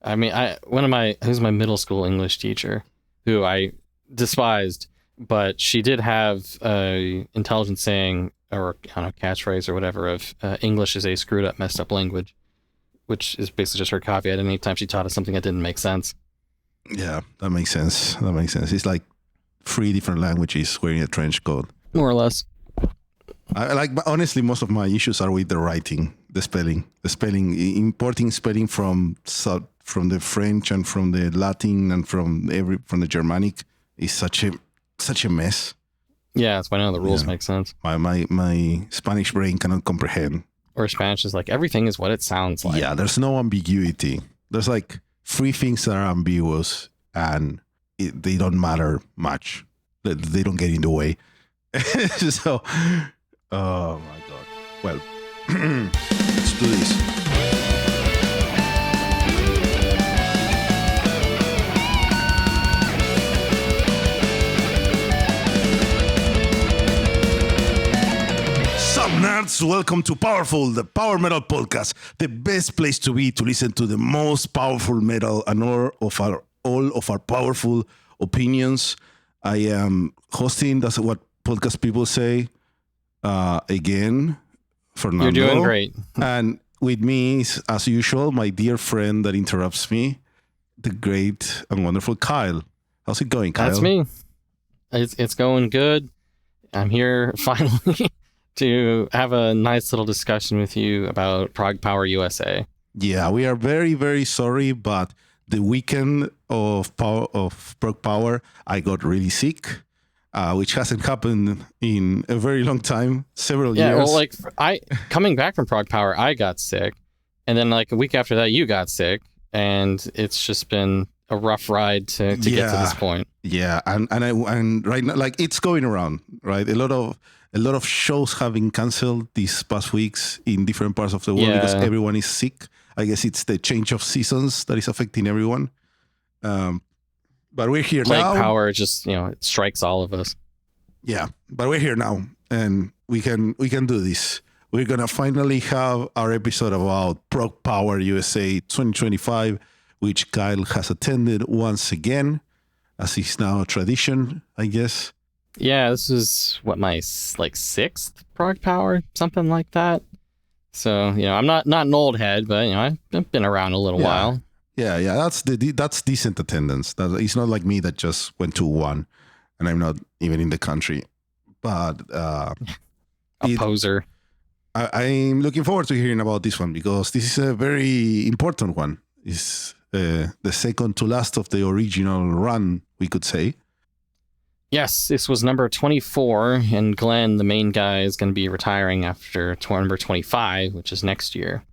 I mean, who's my middle school English teacher, who I despised, but she did have a intelligent saying, or I don't know, catchphrase or whatever of English is a screwed up, messed up language, which is basically just her caveat. Anytime she taught us something that didn't make sense. Yeah, that makes sense. It's like 3 different languages wearing a trench coat. More or less. Honestly, most of my issues are with the writing, the spelling, importing spelling from the French and from the Latin and from the Germanic is such a mess. Yeah, that's why none of the rules make sense. My Spanish brain cannot comprehend. Or Spanish is like, everything is what it sounds like. Yeah, there's no ambiguity. There's like 3 things that are ambiguous and they don't matter much. They don't get in the way. So, oh my God. Well, let's do this. Sup Nerds, welcome to Powerful, the Power Metal Podcast, the best place to be to listen to the most powerful metal and all of our powerful opinions. I am hosting, that's what podcast people say, again, Fernando. You're doing great. And with me is, as usual, my dear friend that interrupts me, the great and wonderful Kyle. How's it going, Kyle? That's me. It's going good. I'm here finally to have a nice little discussion with you about ProgPower USA. Yeah, we are very, very sorry, but the weekend of ProgPower, I got really sick, which hasn't happened in a very long time, several years. Yeah, well, like coming back from ProgPower, I got sick, and then like a week after that, you got sick, and it's just been a rough ride to get to this point. Yeah, and right now, like it's going around, right? A lot of shows have been canceled these past weeks in different parts of the world because everyone is sick. I guess it's the change of seasons that is affecting everyone. But we're here now. Plague power just, it strikes all of us. Yeah, but we're here now, and we can do this. We're gonna finally have our episode about ProgPower USA 2025, which Kyle has attended once again, as is now a tradition, I guess. Yeah, this is my 6th ProgPower, something like that. So, I'm not an old head, but I've been around a little while. Yeah, that's decent attendance. It's not like me that just went to one, and I'm not even in the country. But a poser. I'm looking forward to hearing about this one because this is a very important one. It's the second to last of the original run, we could say. Yes, this was number 24, and Glenn, the main guy, is going to be retiring after number 25, which is next year.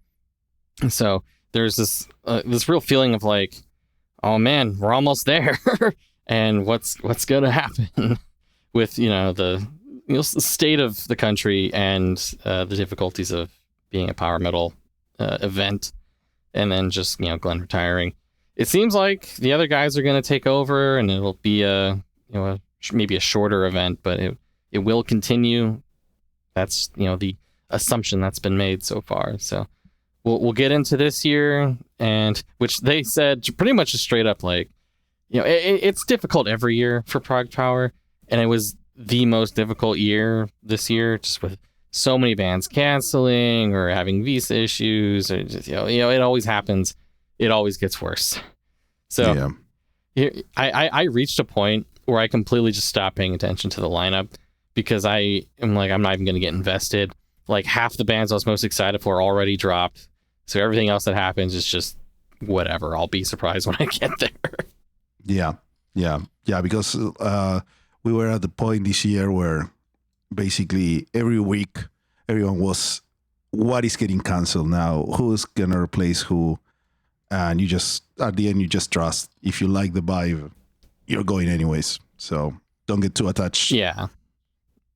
And so there's this real feeling of like, oh man, we're almost there, and what's going to happen with the state of the country and the difficulties of being a power metal event, and then just Glenn retiring. It seems like the other guys are going to take over, and it'll be maybe a shorter event, but it will continue. That's the assumption that's been made so far. So we'll get into this year, and which they said pretty much just straight up like, it's difficult every year for ProgPower, and it was the most difficult year this year, just with so many bands canceling or having visa issues, or just, it always happens. It always gets worse. So I reached a point where I completely just stopped paying attention to the lineup because I am like, I'm not even going to get invested. Like half the bands I was most excited for already dropped. So everything else that happens is just whatever. I'll be surprised when I get there. Yeah. Because we were at the point this year where basically every week everyone was, what is getting canceled now? Who's going to replace who? And you just, at the end, you just trust. If you like the vibe, you're going anyways, so don't get too attached. Yeah,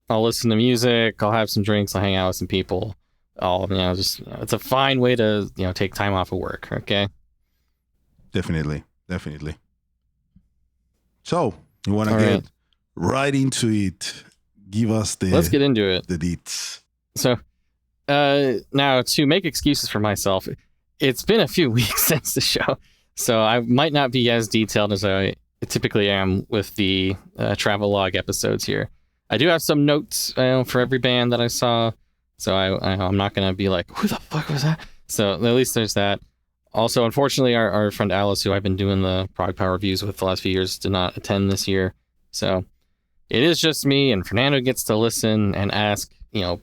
I'll listen to music, I'll have some drinks, I'll hang out with some people. It's a fine way to take time off of work. Okay. Definitely. So you want to get right into it? Give us let's get into it. The deets. So now to make excuses for myself, it's been a few weeks since the show. So I might not be as detailed as I typically am with the travelogue episodes here. I do have some notes for every band that I saw, so I'm not going to be like, who the fuck was that? So at least there's that. Also, unfortunately, our friend Alice, who I've been doing the ProgPower reviews with the last few years, did not attend this year. So it is just me, and Fernando gets to listen and ask,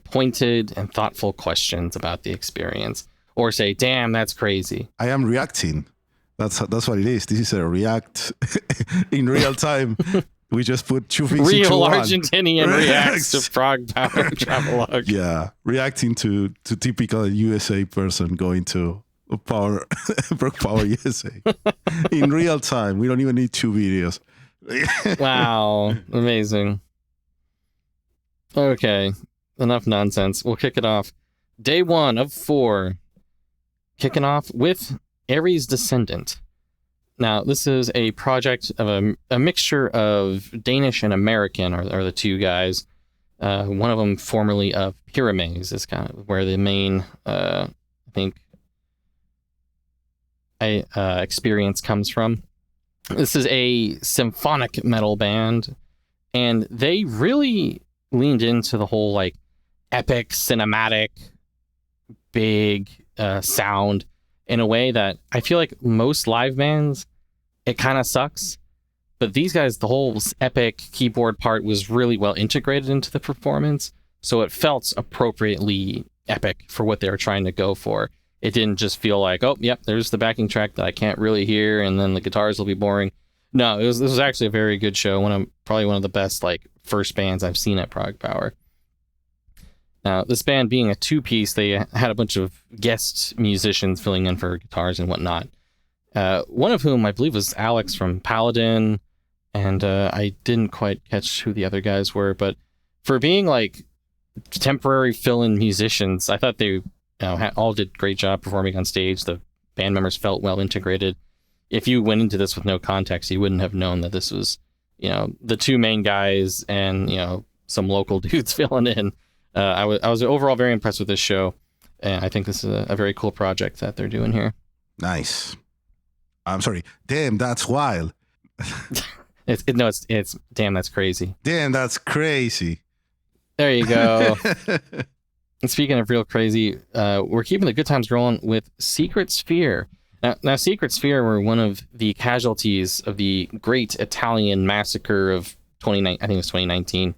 pointed and thoughtful questions about the experience, or say, "Damn, that's crazy." I am reacting. That's what it is. This is a react in real time. We just put two things Real into one. Argentinian reacts to ProgPower travelogue. Yeah, reacting to typical USA person going to ProgPower USA in real time. We don't even need 2 videos. Wow, amazing. Okay, enough nonsense. We'll kick it off. Day 1 of 4. Kicking off with Aries Descendant. Now, this is a project of a mixture of Danish and American are the two guys. One of them formerly of Pyrames is kind of where the main, experience comes from. This is a symphonic metal band, and they really leaned into the whole like epic, cinematic, big sound in a way that I feel like most live bands, it kind of sucks. But these guys, the whole epic keyboard part was really well integrated into the performance, so it felt appropriately epic for what they were trying to go for. It didn't just feel like, oh, yep, there's the backing track that I can't really hear, and then the guitars will be boring. No, this was actually a very good show. Probably one of the best like first bands I've seen at ProgPower. Now, this band being a 2-piece, they had a bunch of guest musicians filling in for guitars and whatnot. One of whom I believe was Alex from Paladin, and I didn't quite catch who the other guys were, but for being like temporary fill-in musicians, I thought they all did a great job performing on stage. The band members felt well integrated. If you went into this with no context, you wouldn't have known that this was, the two main guys and, some local dudes filling in. I was overall very impressed with this show, and I think this is a very cool project that they're doing here. Nice. I'm sorry. Damn, that's wild. It's damn, that's crazy. Damn, that's crazy. There you go. And speaking of real crazy, we're keeping the good times rolling with Secret Sphere. Now, Secret Sphere were one of the casualties of the great Italian massacre of 2019.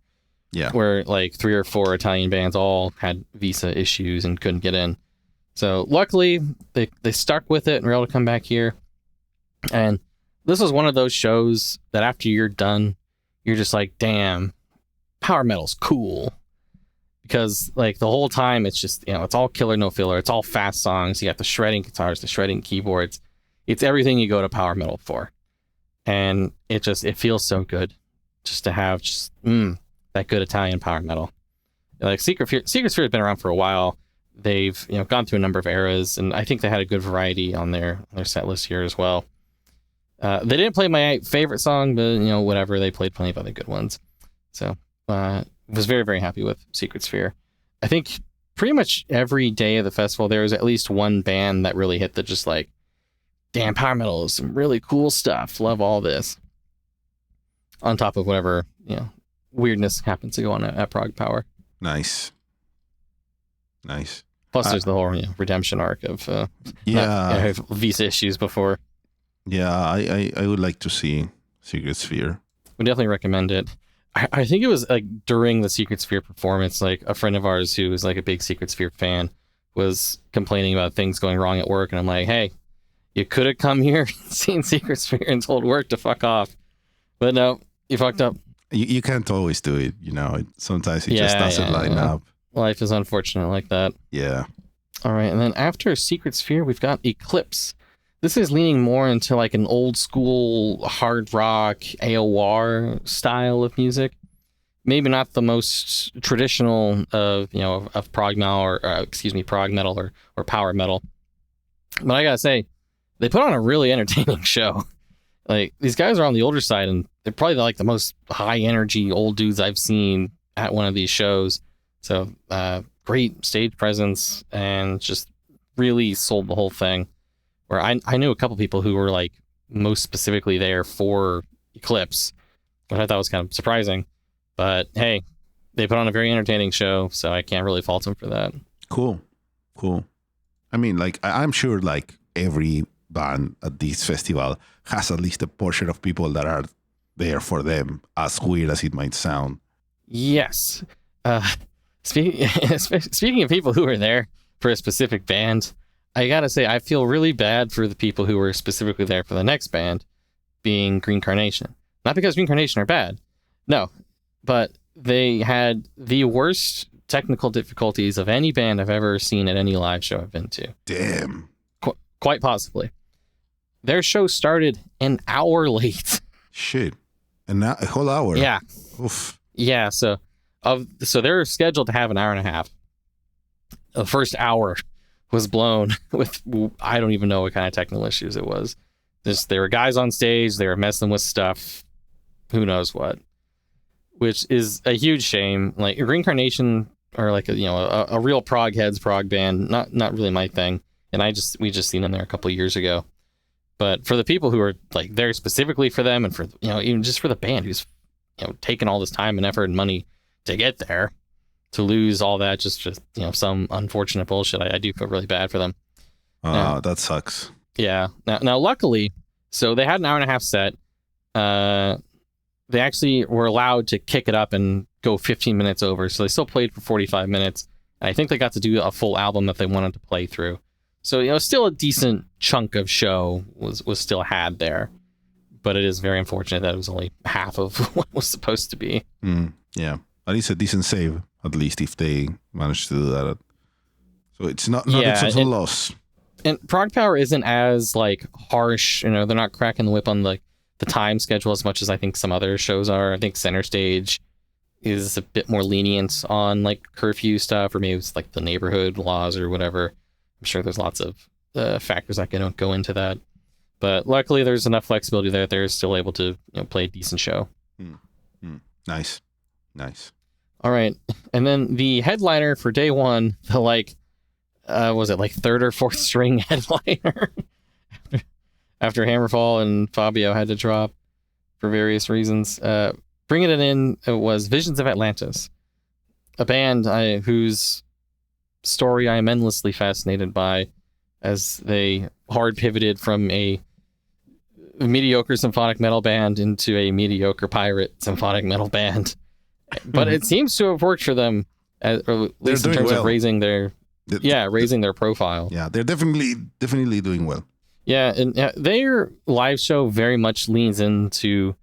Yeah. Where like 3 or 4 Italian bands all had visa issues and couldn't get in. So luckily they stuck with it and were able to come back here. And this was one of those shows that after you're done, you're just like, damn, power metal's cool. Because like the whole time it's just, it's all killer, no filler. It's all fast songs. You got the shredding guitars, the shredding keyboards. It's everything you go to power metal for. And it feels so good just to have that good Italian power metal. Like Secret Sphere has been around for a while. They've gone through a number of eras, and I think they had a good variety on their set list here as well. They didn't play my favorite song, but whatever. They played plenty of other good ones. So was very, very happy with Secret Sphere. I think pretty much every day of the festival there was at least one band that really hit the just like, damn, power metal is some really cool stuff. Love all this. On top of whatever weirdness happens to go on at ProgPower. Nice. Plus, there's the whole redemption arc of visa issues before. Yeah, I would like to see Secret Sphere. We definitely recommend it. I think it was like during the Secret Sphere performance, like a friend of ours who was like a big Secret Sphere fan was complaining about things going wrong at work, and I'm like, hey, you could have come here and seen Secret Sphere and told work to fuck off, but no, you fucked up. You can't always do it, sometimes it just doesn't line up. Life is unfortunate like that. Yeah. All right, and then after Secret Sphere, we've got Eclipse. This is leaning more into like an old school hard rock AOR style of music. Maybe not the most traditional of prog metal prog metal or power metal. But I gotta say, they put on a really entertaining show. Like, these guys are on the older side, and they're probably like the most high energy old dudes I've seen at one of these shows. So great stage presence and just really sold the whole thing. where I knew a couple people who were like most specifically there for Eclipse, which I thought was kind of surprising. But hey, they put on a very entertaining show, so I can't really fault them for that. Cool. I mean, like, I'm sure like every band at this festival has at least a portion of people that are there for them, as weird as it might sound. Yes. Speaking of people who are there for a specific band, I gotta say, I feel really bad for the people who were specifically there for the next band, being Green Carnation. Not because Green Carnation are bad, no, but they had the worst technical difficulties of any band I've ever seen at any live show I've been to. Damn. Quite possibly. Their show started an hour late. Shit. A whole hour? Yeah. Oof. Yeah, so they're scheduled to have an hour and a half. The first hour was blown with, I don't even know what kind of technical issues it was. There were guys on stage, they were messing with stuff, who knows what, which is a huge shame. Like, Reincarnation are like a real prog heads prog band, not really my thing, and we just seen them there a couple of years ago. But for the people who are like there specifically for them, and for even just for the band who's taking all this time and effort and money to get there, to lose all that just some unfortunate bullshit, I do feel really bad for them. That sucks. Yeah. Now luckily, so they had an hour and a half set. They actually were allowed to kick it up and go 15 minutes over, so they still played for 45 minutes. And I think they got to do a full album that they wanted to play through. So still a decent chunk of show was still had there, but it is very unfortunate that it was only half of what was supposed to be. Yeah, at least a decent save, at least if they managed to do that. So it's not a total loss. And ProgPower isn't as like harsh, they're not cracking the whip on the time schedule as much as I think some other shows are. I think Center Stage is a bit more lenient on like curfew stuff, or maybe it's like the neighborhood laws or whatever. I'm sure there's lots of factors that can go into that, but luckily there's enough flexibility there that they're still able to play a decent show. Nice. All right, and then the headliner for day one, the was it like third or fourth string headliner after Hammerfall and Fabio had to drop for various reasons. Bringing it in was Visions of Atlantis, a band whose story I am endlessly fascinated by, as they hard pivoted from a mediocre symphonic metal band into a mediocre pirate symphonic metal band. But it seems to have worked for them, at least in terms of raising their profile. Yeah, they're definitely doing well. Yeah, and their live show very much leans into,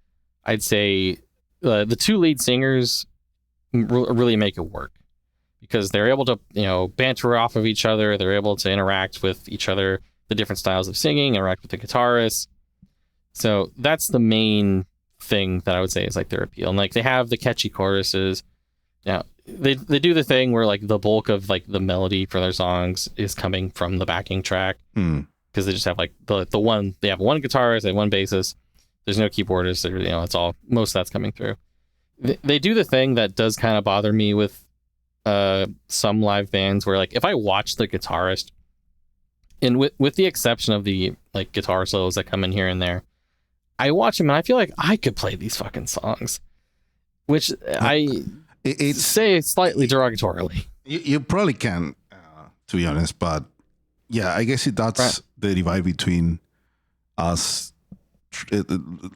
I'd say, the two lead singers really make it work, because they're able to, banter off of each other. They're able to interact with each other, the different styles of singing, interact with the guitarists. So that's the main thing that I would say is like their appeal. And like they have the catchy choruses. Now they do the thing where like the bulk of like the melody for their songs is coming from the backing track, because they just have like the one, they have one guitarist, they have one bassist. There's no keyboardist. It's all, most of that's coming through. They do the thing that does kind of bother me with some live bands, where like if I watch the guitarist, and with the exception of the like guitar solos that come in here and there, I watch him and I feel like I could play these fucking songs, which it's say slightly derogatorily. You probably can, to be honest, but yeah, I guess that's right. The divide between us,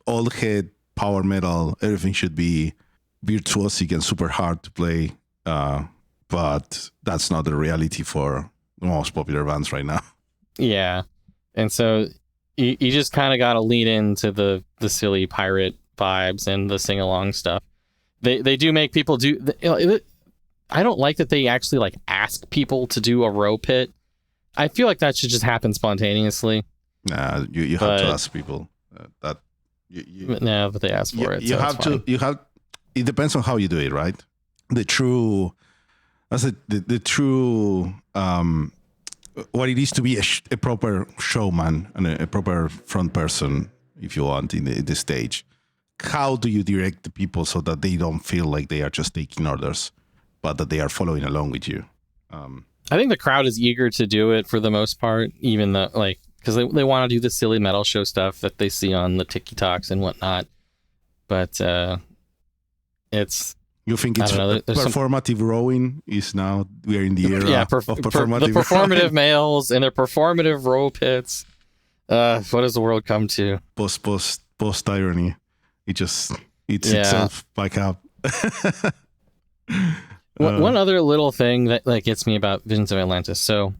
all head power metal, everything should be virtuosic and super hard to play, but that's not the reality for the most popular bands right now. Yeah, and so you just kind of got to lean into the silly pirate vibes and the sing-along stuff. They do make people do... I don't like that they actually like ask people to do a row pit. I feel like that should just happen spontaneously. Nah, you have to ask people that. No, but they ask for it. You have to. You have. It depends on how you do it, right? The true what it is to be a proper showman and a proper front person, if you want, in the stage. How do you direct the people so that they don't feel like they are just taking orders, but that they are following along with you? I think the crowd is eager to do it for the most part, even though, like, because they want to do the silly metal show stuff that they see on the TikToks and whatnot. But it's... You think it's performative rowing is now, we are in the era of performative the performative males and their performative row pits. What does the world come to? Post irony. It just eats itself back up. One other little thing that gets me about Visions of Atlantis. So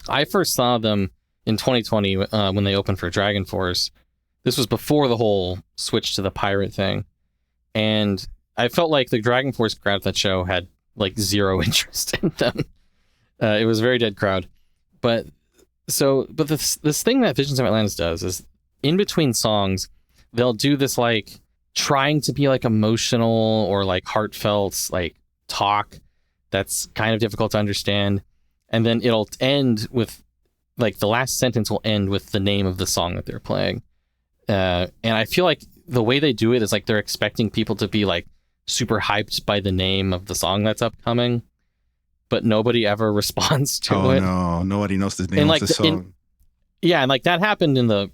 I first saw them in 2020 when they opened for Dragon Force. This was before the whole switch to the pirate thing. And I felt like the Dragon Force crowd at that show had like zero interest in them. It was a very dead crowd. But this thing that Visions of Atlantis does is in between songs, they'll do this like trying to be like emotional or like heartfelt like talk that's kind of difficult to understand. And then it'll end with like the last sentence will end with the name of the song that they're playing. And I feel like the way they do it is like they're expecting people to be like super hyped by the name of the song that's upcoming, but nobody ever responds to it. Oh no, nobody knows the name of the song. And like that happened in the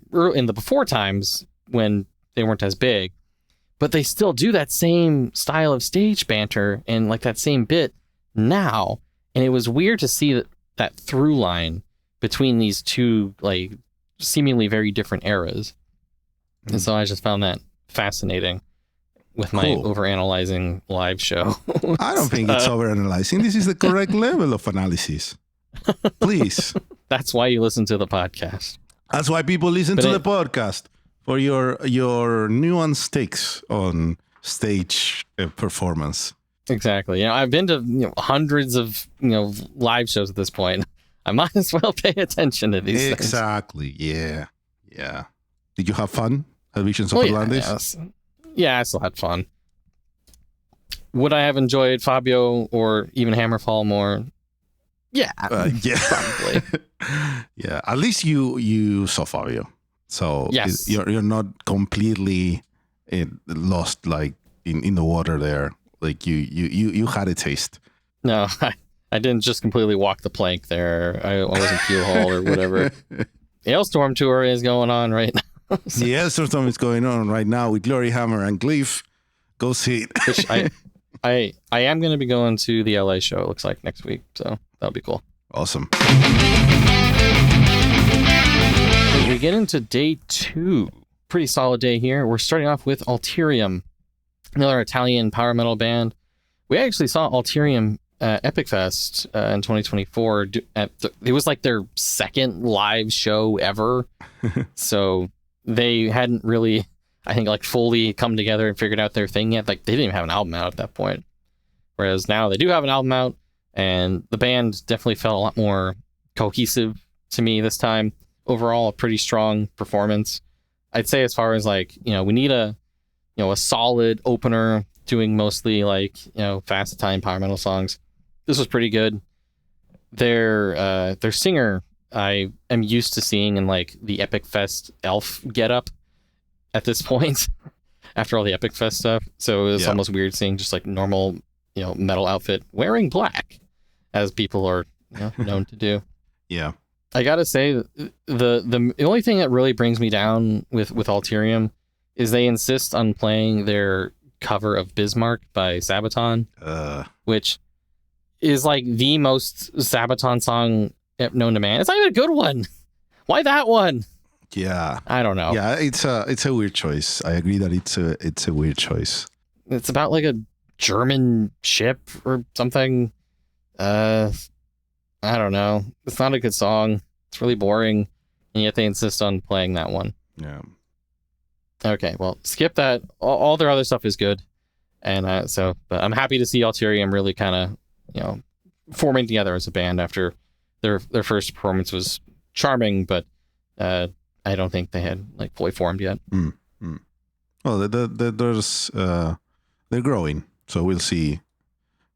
before times when they weren't as big, but they still do that same style of stage banter and like that same bit now. And it was weird to see that through line between these two like seemingly very different eras. And so I just found that fascinating with my overanalyzing live show. I don't think it's overanalyzing. This is the correct level of analysis. Please. That's why you listen to the podcast. That's why people listen to the podcast, for your nuanced takes on stage performance. Exactly. I've been to hundreds of live shows at this point. I might as well pay attention to these things. Exactly. Yeah. Yeah. Did you have fun at Visions of Atlantis? Yeah, I still had fun. Would I have enjoyed Fabio or even Hammerfall more? Yeah, yeah, probably. Yeah, at least you saw Fabio, so yes, you're not completely lost like in the water there. Like you had a taste. No, I didn't just completely walk the plank there. I wasn't keel hauled or whatever. Hailstorm tour is going on right now. The Hailstorm is going on right now with Glory Hammer and Glyph. Go see it. Which I am going to be going to the LA show, it looks like, next week. So that'll be cool. Awesome. We get into day 2. Pretty solid day here. We're starting off with Alterium, another Italian power metal band. We actually saw Alterium Epic Fest in 2024. It was like their second live show ever. So they hadn't really, I think, like fully come together and figured out their thing yet. Like they didn't even have an album out at that point. Whereas now they do have an album out, and the band definitely felt a lot more cohesive to me this time. Overall, a pretty strong performance. I'd say as far as like, we need a solid opener doing mostly like, fast Italian power metal songs. This was pretty good. Their singer, I am used to seeing in like the Epic Fest elf getup at this point after all the Epic Fest stuff. So it was almost weird seeing just like normal, metal outfit wearing black, as people are known to do. Yeah. I gotta say, the only thing that really brings me down with Alterium is they insist on playing their cover of Bismarck by Sabaton, which is like the most Sabaton song known to man. It's not even a good one. Why that one? Yeah, I don't know. Yeah, it's a weird choice. I agree that it's a weird choice. It's about like a German ship or something. I don't know. It's not a good song. It's really boring, and yet they insist on playing that one. Yeah. Okay, well, skip that. All their other stuff is good, and but I'm happy to see Alterium really kind of forming together as a band after their first performance was charming, but I don't think they had like fully formed yet. Well, they're growing, so we'll see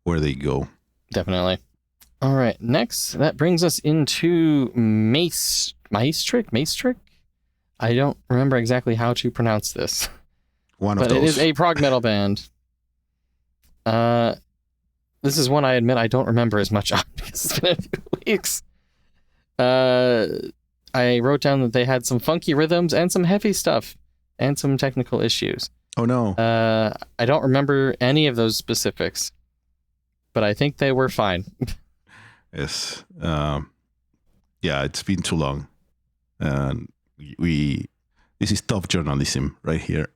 where they go. Definitely. All right, next, that brings us into Maestrick? I don't remember exactly how to pronounce this. But it is a prog metal band. This is one I admit I don't remember as much on because it's been a few weeks. I wrote down that they had some funky rhythms and some heavy stuff and some technical issues. Oh no. I don't remember any of those specifics, but I think they were fine. Yes. Yeah, it's been too long. And this is top journalism right here.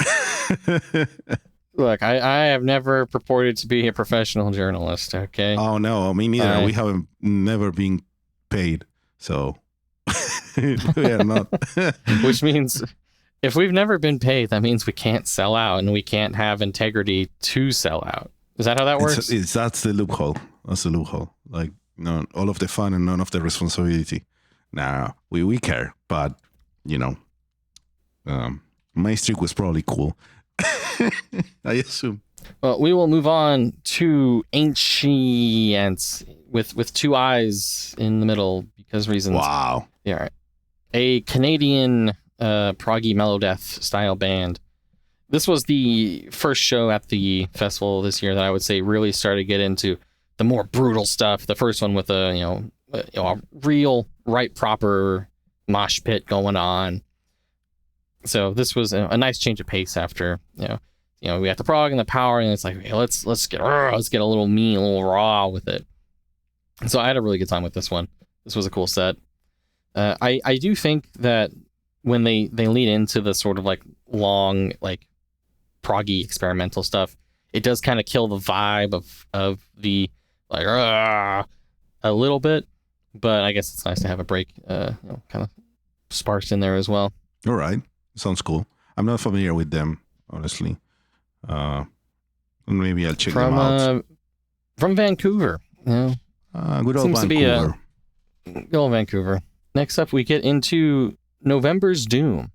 Look, I have never purported to be a professional journalist, okay? Oh no, me neither. We haven't never been paid, so we are not. Which means if we've never been paid, that means we can't sell out and we can't have integrity to sell out. Is that how that works? That's the loophole. That's the loophole. Like, no, all of the fun and none of the responsibility. Nah, we care, but you know, Maestrick was probably cool. I assume. Well, we will move on to Anciients with two eyes in the middle because reasons. Wow. Yeah, right. A Canadian proggy melodeath style band. This was the first show at the festival this year that I would say really started to get into the more brutal stuff. The first one with a real right proper mosh pit going on. So this was a nice change of pace after we got the prog and the power, and it's like, hey, let's get a little mean, a little raw with it. So I had a really good time with this one. This was a cool set. I do think that when they lean into the sort of like long like proggy experimental stuff, it does kind of kill the vibe of the like a little bit. But I guess it's nice to have a break, kind of sparked in there as well. All right. Sounds cool. I'm not familiar with them, honestly. Maybe I'll check them out. From Vancouver. Good old Seems Vancouver. Good old Vancouver. Next up, we get into November's Doom.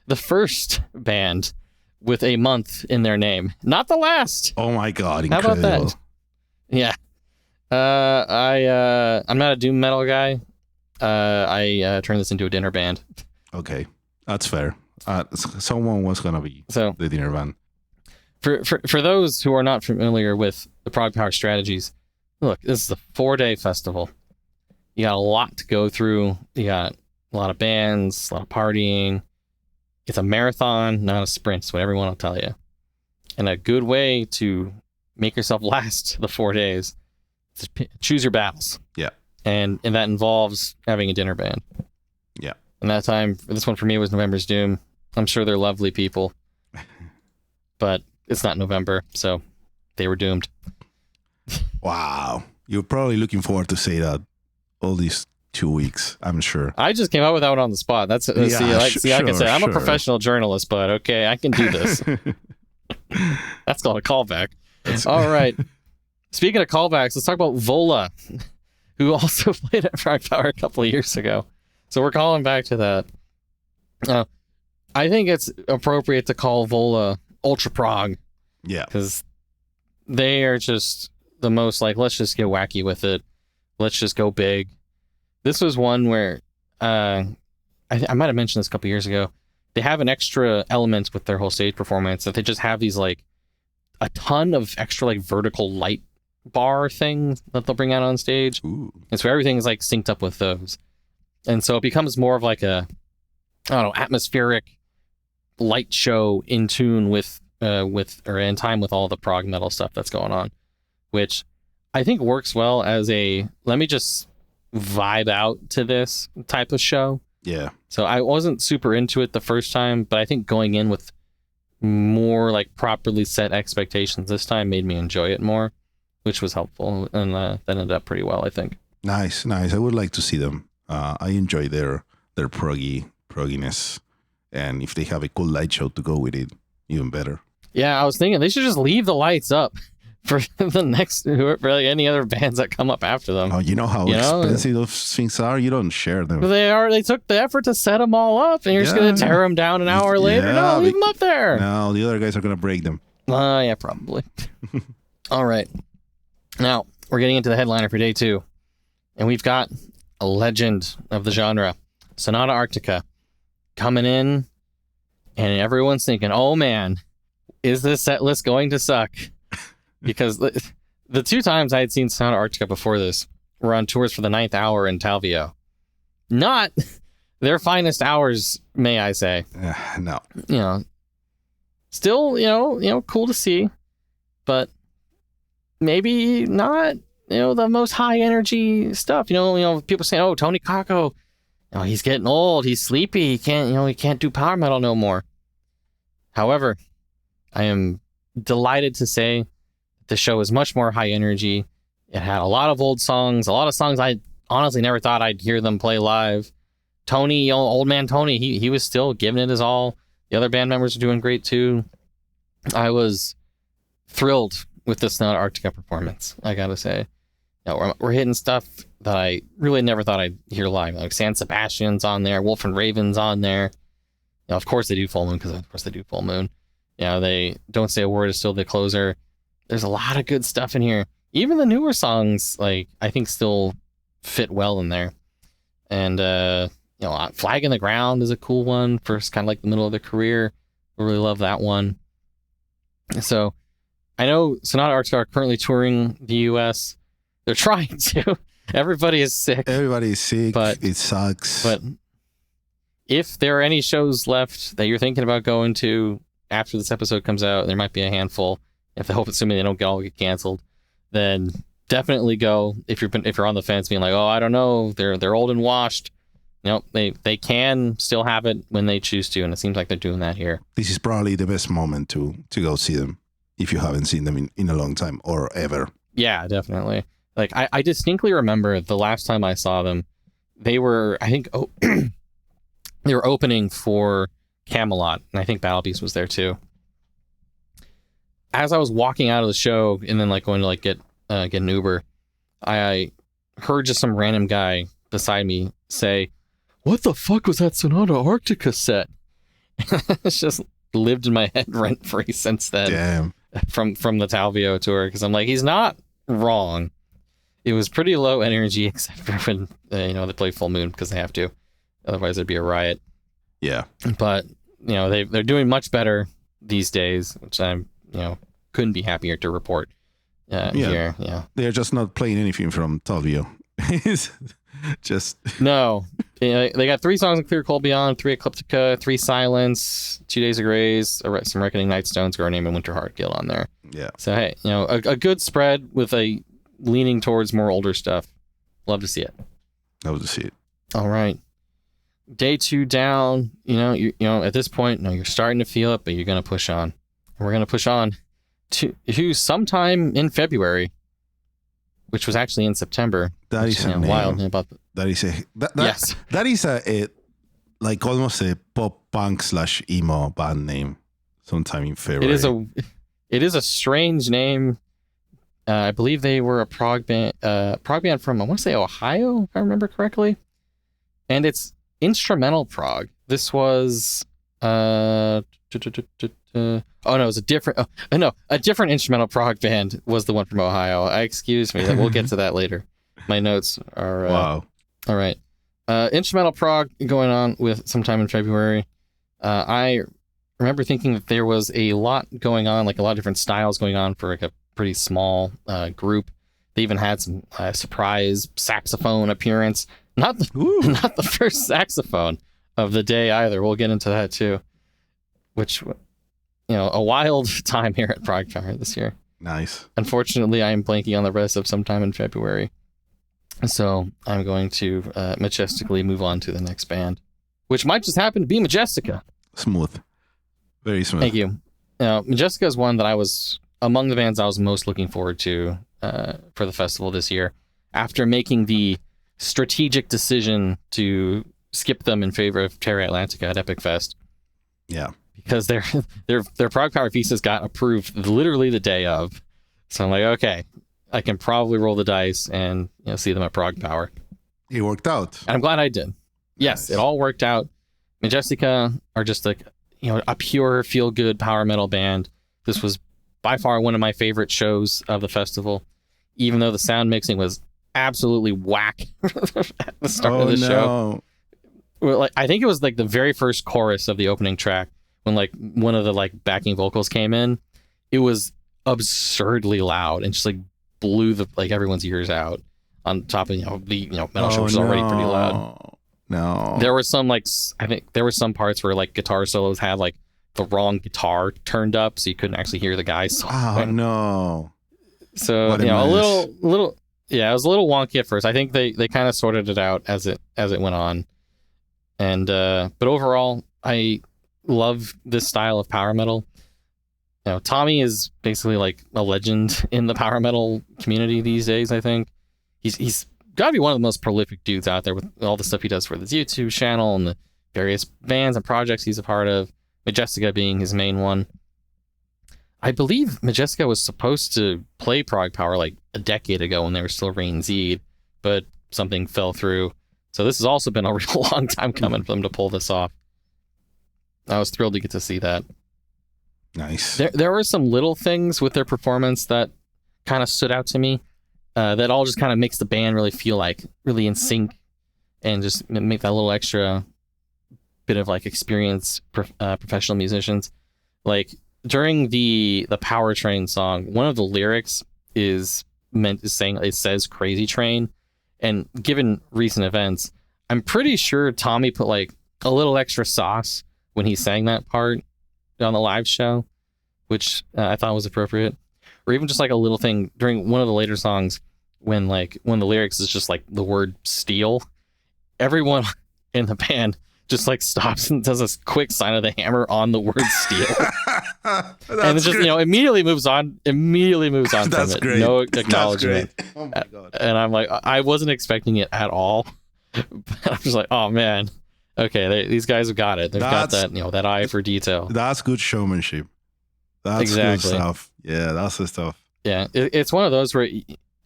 The first band with a month in their name. Not the last. Oh my God, incredible. How about that? Yeah. I'm not a doom metal guy. I turned this into a dinner band. Okay. That's fair. Someone was gonna be the dinner band. For those who are not familiar with the ProgPower strategies, look, this is a 4-day festival. You got a lot to go through. You got a lot of bands, a lot of partying. It's a marathon, not a sprint. Is what everyone will tell you. And a good way to make yourself last the 4 days is to choose your battles. Yeah. And that involves having a dinner band. Yeah. And that time, this one for me was November's Doom. I'm sure they're lovely people, but it's not November, so they were doomed. Wow. You're probably looking forward to say that all these 2 weeks, I'm sure. I just came up with that one on the spot. That's like I said, I'm a professional journalist, but okay, I can do this. That's called a callback. All right. Speaking of callbacks, let's talk about VOLA, who also played at ProgPower a couple of years ago. So we're calling back to that. I think it's appropriate to call VOLA Ultra Prog. Yeah. Because they are just the most like, let's just get wacky with it. Let's just go big. This was one where I might have mentioned this a couple years ago. They have an extra element with their whole stage performance that they just have these like a ton of extra like vertical light bar things that they'll bring out on stage. Ooh. And so everything is like synced up with those. And so it becomes more of like a, I don't know, atmospheric light show in tune with or in time with all the prog metal stuff that's going on, which I think works well as a let me just vibe out to this type of show. Yeah. So I wasn't super into it the first time, but I think going in with more like properly set expectations this time made me enjoy it more, which was helpful, and that ended up pretty well, I think. Nice. I would like to see them. I enjoy their progginess, and if they have a cool light show to go with it, even better. Yeah, I was thinking they should just leave the lights up for the next, for like any other bands that come up after them. Oh, you know how expensive those things are? You don't share them. They took the effort to set them all up, and you're just going to tear them down an hour later? No, leave them up there. No, the other guys are going to break them. Yeah, probably. All right. Now, we're getting into the headliner for day 2, and we've got a legend of the genre, Sonata Arctica, coming in, and everyone's thinking, oh man, is this set list going to suck? Because the 2 times I had seen Sonata Arctica before this were on tours for the 9th Hour in Talvio. Not their finest hours, may I say. No. You know, still, cool to see, but maybe not, the most high energy stuff. People saying, oh, Tony Kakko, he's getting old, he's sleepy, he can't do power metal no more. However, I am delighted to say the show is much more high energy. It had a lot of old songs, a lot of songs I honestly never thought I'd hear them play live. Tony, old man Tony, he was still giving it his all. The other band members are doing great too. I was thrilled with the Sonata Arctica performance, I gotta say. We're hitting stuff that I really never thought I'd hear live. Like San Sebastian's on there, Wolf and Raven's on there. Of course they do Full Moon, because of course they do Full Moon. They Don't Say a Word is still the closer. There's a lot of good stuff in here. Even the newer songs, I think still fit well in there. And, Flag in the Ground is a cool one for kind of like the middle of their career. I really love that one. So I know Sonata Arctica are currently touring the U.S. They're trying to. Everybody is sick. But it sucks. But if there are any shows left that you're thinking about going to after this episode comes out, there might be a handful. Assuming they don't all get canceled, then definitely go. If you're on the fence, being like, oh, I don't know, they're old and washed. They can still have it when they choose to, and it seems like they're doing that here. This is probably the best moment to go see them if you haven't seen them in a long time or ever. Yeah, definitely. I distinctly remember the last time I saw them, they were, I think, they were opening for Camelot, and I think Battle Beast was there too. As I was walking out of the show and then going to get an Uber, I heard just some random guy beside me say, "What the fuck was that Sonata Arctica set?" It's just lived in my head rent free since then. Damn. From the Talvio tour, because I'm like, he's not wrong. It was pretty low energy, except for when they play Full Moon because they have to. Otherwise, it'd be a riot. Yeah. But they're doing much better these days, which I'm couldn't be happier to report. Here. Yeah. They're just not playing anything from Talvio. It's just no. They got 3 songs in Clear Cold Beyond, 3 Ecliptica, 3 Silence, 2 Days of Grace, some Reckoning Nightstones, Guard Name, and Winter Heart Guild on there. Yeah. So hey, a good spread with a leaning towards more older stuff. Love to see it. Love to see it. All right. Day 2 down. At this point, you're starting to feel it, but you're gonna push on. We're gonna push on to sometime in February, which was actually in September. That is a wild about that is a yes. That is a almost a pop punk / emo band name. Sometime in February. It is a strange name. I believe they were a prog band from, I want to say, Ohio, if I remember correctly. And it's instrumental prog. This was a different instrumental prog band was the one from Ohio. Excuse me, we'll get to that later. My notes are wow. All right. Instrumental prog going on with sometime in February. I remember thinking that there was a lot going on, a lot of different styles going on for a pretty small group. They even had some surprise saxophone appearance. Not the first saxophone of the day either. We'll get into that too. Which, a wild time here at ProgPower this year. Nice. Unfortunately, I am blanking on the rest of sometime in February. So I'm going to majestically move on to the next band, which might just happen to be Majestica. Smooth. Very smooth. Thank you. Majestica is one that I was among the bands I was most looking forward to for the festival this year, after making the strategic decision to skip them in favor of Terra Atlantica at Epic Fest. Yeah. Because their ProgPower visas got approved literally the day of. So I'm like, okay, I can probably roll the dice and see them at ProgPower. It worked out. And I'm glad I did. Yes, It all worked out. Majestica are just a pure feel-good power metal band. This was by far one of my favorite shows of the festival, even though the sound mixing was absolutely whack at the start of the show. Well, I think it was the very first chorus of the opening track when one of the backing vocals came in. It was absurdly loud and just blew everyone's ears out on top of the metal show, which is already pretty loud. No. There were some I think there were some parts where like guitar solos had like the wrong guitar turned up, so you couldn't actually hear the guy solo. Oh no. So What a a mess. little yeah, it was a little wonky at first. I think they kind of sorted it out as it went on. And but overall, I love this style of power metal. Tommy is basically like a legend in the power metal community these days. I think he's got to be one of the most prolific dudes out there with all the stuff he does for his YouTube channel and the various bands and projects he's a part of. Majestica being his main one. I believe Majestica was supposed to play ProgPower like a decade ago when they were still Reign Zed, but something fell through. So this has also been a real long time coming for them to pull this off. I was thrilled to get to see that. Nice. There were some little things with their performance that kind of stood out to me. That all just kind of makes the band really feel like really in sync, and just make that little extra bit of like experienced professional musicians. Like during the Powertrain song, one of the lyrics is saying it says Crazy Train, and given recent events, I'm pretty sure Tommy put like a little extra sauce when he sang that part on the live show, which I thought was appropriate. Or even just like a little thing during one of the later songs when the lyrics is just like the word steel, everyone in the band just like stops and does this quick sign of the hammer on the word steel. And it just immediately moves on from That's it. great. No acknowledgement. Oh my God. And I'm like, I wasn't expecting it at all. But I'm just like, oh man, okay, these guys have got it. They've got that that eye for detail. That's good showmanship. That's Exactly. good stuff. Yeah, that's the stuff. Yeah, it's one of those where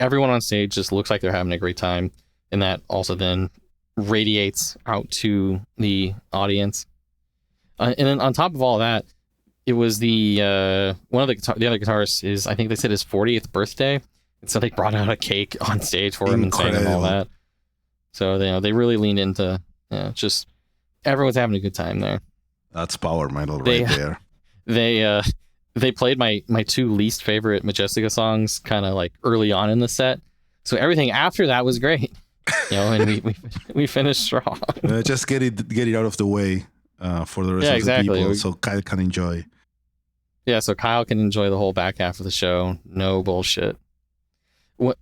everyone on stage just looks like they're having a great time, and that also then radiates out to the audience. And then on top of all that, it was the one of the other guitarists I think they said his 40th birthday, and so they brought out a cake on stage for him and sang him all that. So they really leaned into just everyone's having a good time there. That's power metal right there. They played my two least favorite Majestica songs kind of like early on in the set, so everything after that was great. And we finished strong. Just get it out of the way for the rest of the people, so Kyle can enjoy. Yeah, so Kyle can enjoy the whole back half of the show. No bullshit.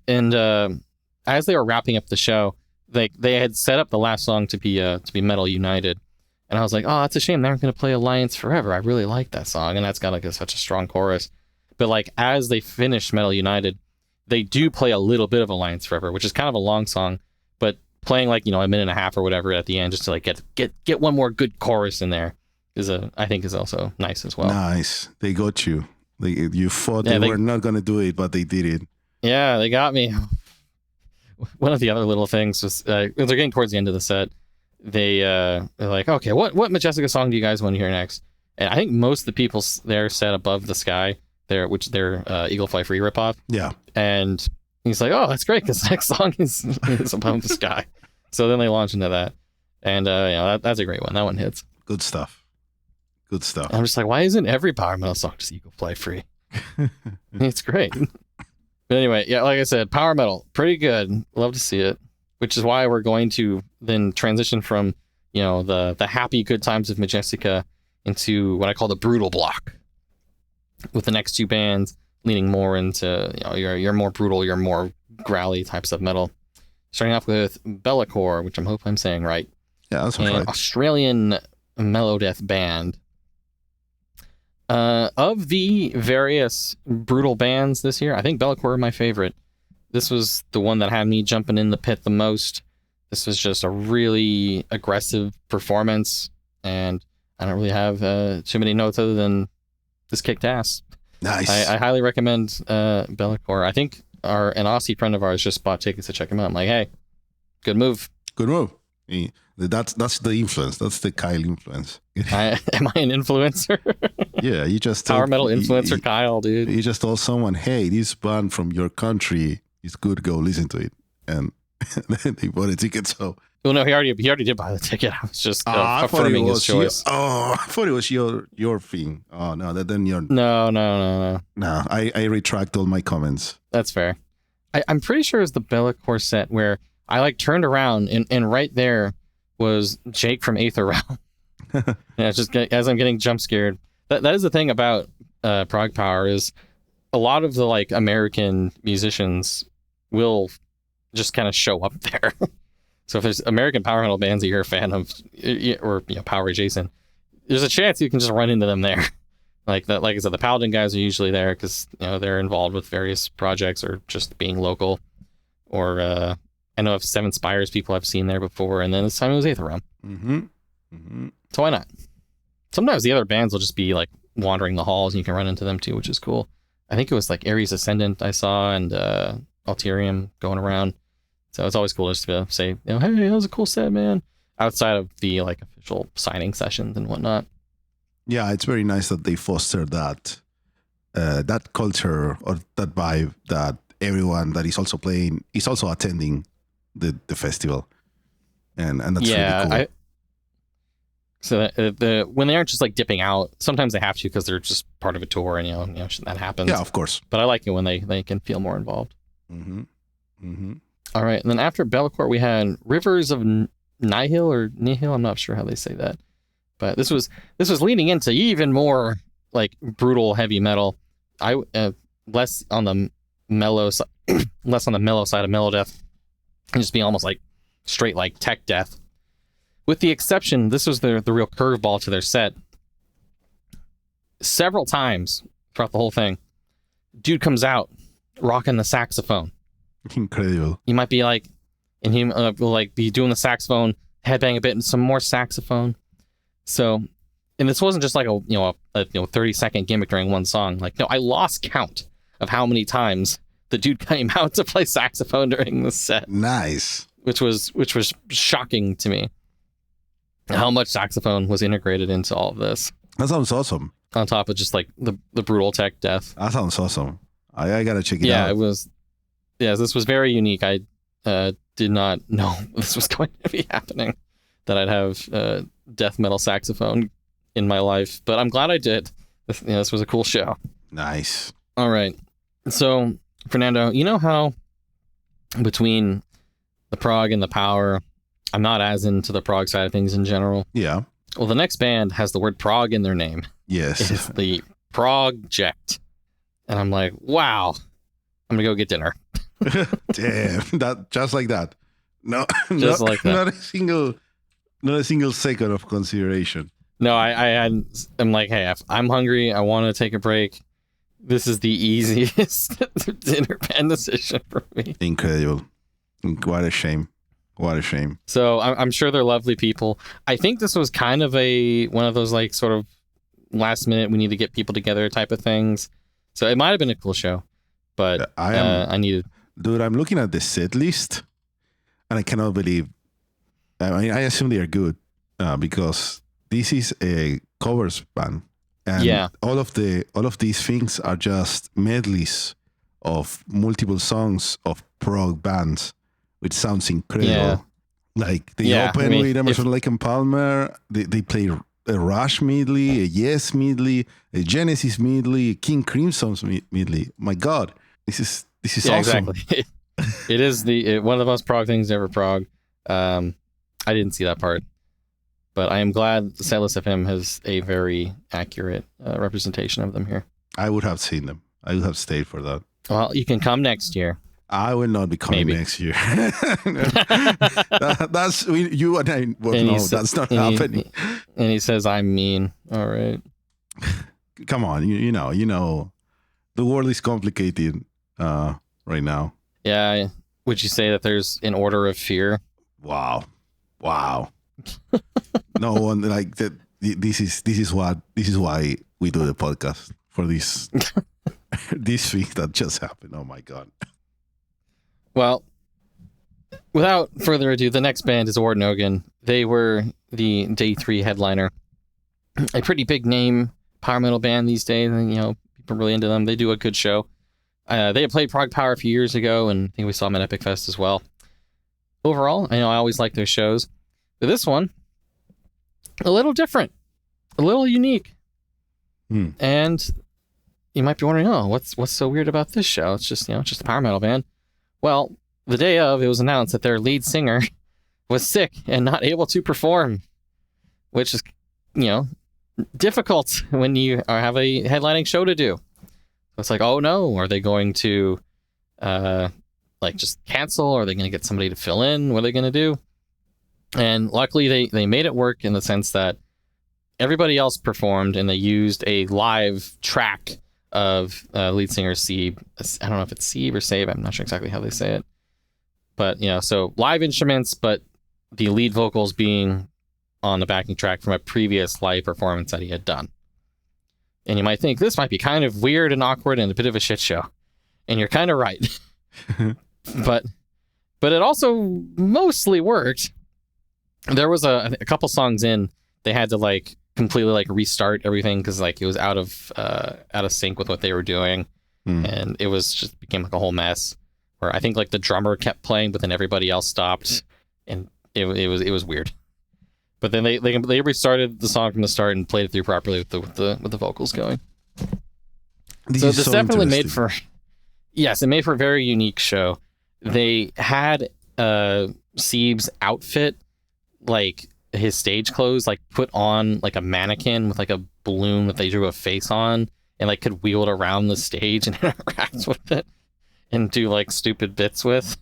And as they were wrapping up the show, they had set up the last song to be Metal United. And I was like, oh, that's a shame they aren't going to play Alliance Forever. I really like that song, and that's got like such a strong chorus. But like as they finish Metal United, they do play a little bit of Alliance Forever, which is kind of a long song, but playing like a minute and a half or whatever at the end just to like get one more good chorus in there I think is also nice as well. Nice. They got you. You thought they were not going to do it, but they did it. Yeah, they got me. One of the other little things was they're getting towards the end of the set. They're like, okay, what Majestica song do you guys want to hear next? And I think most of the people there said Above the Sky, which they're Eagle Fly Free ripoff. Yeah. And he's like, oh, that's great, because the next song is Above the Sky. So then they launch into that. And that's a great one. That one hits. Good stuff. Good stuff. And I'm just like, why isn't every power metal song just Eagle Fly Free? It's great. But anyway, yeah, like I said, power metal, pretty good. Love to see it. Which is why we're going to then transition from, the happy good times of Majestica into what I call the brutal block, with the next two bands leaning more into your more brutal, your more growly types of metal. Starting off with Lakor, which I'm saying right. Yeah, that's an right. Australian melodeath band. Of the various brutal bands this year, I think Lakor are my favorite. This was the one that had me jumping in the pit the most. This was just a really aggressive performance, and I don't really have too many notes other than this kicked ass. Nice. I highly recommend Lakor. I think an Aussie friend of ours just bought tickets to check him out. I'm like, hey, good move. Good move. That's the influence. That's the Kyle influence. Am I an influencer? Yeah, you just power metal influencer Kyle, dude. You just told someone, hey, this band from your country is good. Go listen to it, and then they bought a ticket. So, well, no, he already did buy the ticket. I was just affirming his choice. I thought it was your thing. Oh no, then you're no. No, I retract all my comments. That's fair. I'm pretty sure it was the Lakor set where I turned around and right there was Jake from Aether Realm. Yeah, it's just as I'm getting jump scared. That is the thing about ProgPower is a lot of the like American musicians will just kind of show up there. So if there's American power metal bands that you're a fan of, or power adjacent, there's a chance you can just run into them there. Like that, like I said, the Paladin guys are usually there because they're involved with various projects or just being local. Or I know of Seven Spires people I've seen there before, and then this time it was Aether Realm. So why not? Sometimes the other bands will just be like wandering the halls, and you can run into them too, which is cool. I think it was like Aries Descendant I saw, and Alterium going around. So it's always cool just to say, hey, that was a cool set, man. Outside of the like official signing sessions and whatnot. Yeah, it's very nice that they foster that that culture or that vibe that everyone that is also playing is also attending the festival, and that's really cool. So when they aren't just like dipping out, sometimes they have to because they're just part of a tour, and that happens. Yeah, of course. But I like it when they can feel more involved. All right, and then after Belcourt, we had Rivers of Nihil or Nihil. I'm not sure how they say that, but this was leading into even more like brutal heavy metal. Less on the mellow side of Melodeath, and just being almost like straight like tech death. With the exception, this was the real curveball to their set. Several times throughout the whole thing, dude comes out rocking the saxophone. Incredible. You might be like, and he will like be doing the saxophone, headbang a bit, and some more saxophone. So, and this wasn't just like a 30-second gimmick during one song. Like, no, I lost count of how many times the dude came out to play saxophone during the set. Nice. Which was shocking to me. How much saxophone was integrated into all of this. That sounds awesome. On top of just like the brutal tech death. That sounds awesome. I gotta check it out. Yeah, it was. Yeah, this was very unique. I did not know this was going to be happening. That I'd have death metal saxophone in my life, but I'm glad I did. This was a cool show. Nice. All right. So, Fernando, you know how between the prog and the power, I'm not as into the prog side of things in general. Yeah. Well, the next band has the word prog in their name. Yes. It's the ProgJect. And I'm like, wow, I'm going to go get dinner. Damn. That just like that. No, just like that. Not a single second of consideration. No, I'm like, hey, if I'm hungry, I want to take a break. This is the easiest dinner band decision for me. Incredible. What a shame. What a shame. So I'm sure they're lovely people. I think this was kind of one of those like sort of last minute, we need to get people together type of things. So it might have been a cool show, but I needed. Dude, I'm looking at the set list and I cannot believe. I mean, I assume they are good because this is a covers band, and all of these things are just medleys of multiple songs of prog bands, which sounds incredible. Yeah. Like they open with Emerson, Lake and Palmer. They play a Rush medley, a Yes medley, a Genesis medley, a King Crimson's medley. My God, this is awesome. Exactly. It is one of the most prog things ever prog. I didn't see that part, but I am glad the setlist of him has a very accurate representation of them here. I would have seen them. I would have stayed for that. Well, you can come next year. I will not be coming next year. That's you and I. Well, no, that's not happening. And he says, "I'm mean." All right. Come on, you know, the world is complicated right now. Yeah. Would you say that there's an order of fear? Wow. No one like that. This is why we do the podcast for this this week that just happened. Oh my God. Well, without further ado, the next band is Orden Ogan. They were the day 3 headliner. A pretty big name power metal band these days. And, people are really into them. They do a good show. They had played ProgPower a few years ago, and I think we saw them at Epic Fest as well. Overall, I always like their shows. But this one, a little different, a little unique. And you might be wondering, what's so weird about this show? It's just, just a power metal band. Well, the day of, it was announced that their lead singer was sick and not able to perform, which is, difficult when you have a headlining show to do. It's like, oh no, are they going to just cancel? Or are they going to get somebody to fill in? What are they going to do? And luckily they made it work in the sense that everybody else performed and they used a live track of lead singer Sieb. I don't know if it's Sieb or Save. I'm not sure exactly how they say it. But, so live instruments, but the lead vocals being on the backing track from a previous live performance that he had done. And you might think this might be kind of weird and awkward and a bit of a shit show. And you're kind of right. but it also mostly worked. There was a couple songs in, they had to completely restart everything because it was out of sync with what they were doing. And it was just became a whole mess where I think the drummer kept playing, but then everybody else stopped, and it was weird. But then they restarted the song from the start and played it through properly with the vocals going. This definitely made for it made for a very unique show. They had Sieb's outfit, his stage clothes, put on a mannequin with a balloon that they drew a face on and could wheel it around the stage and interact with it and do stupid bits with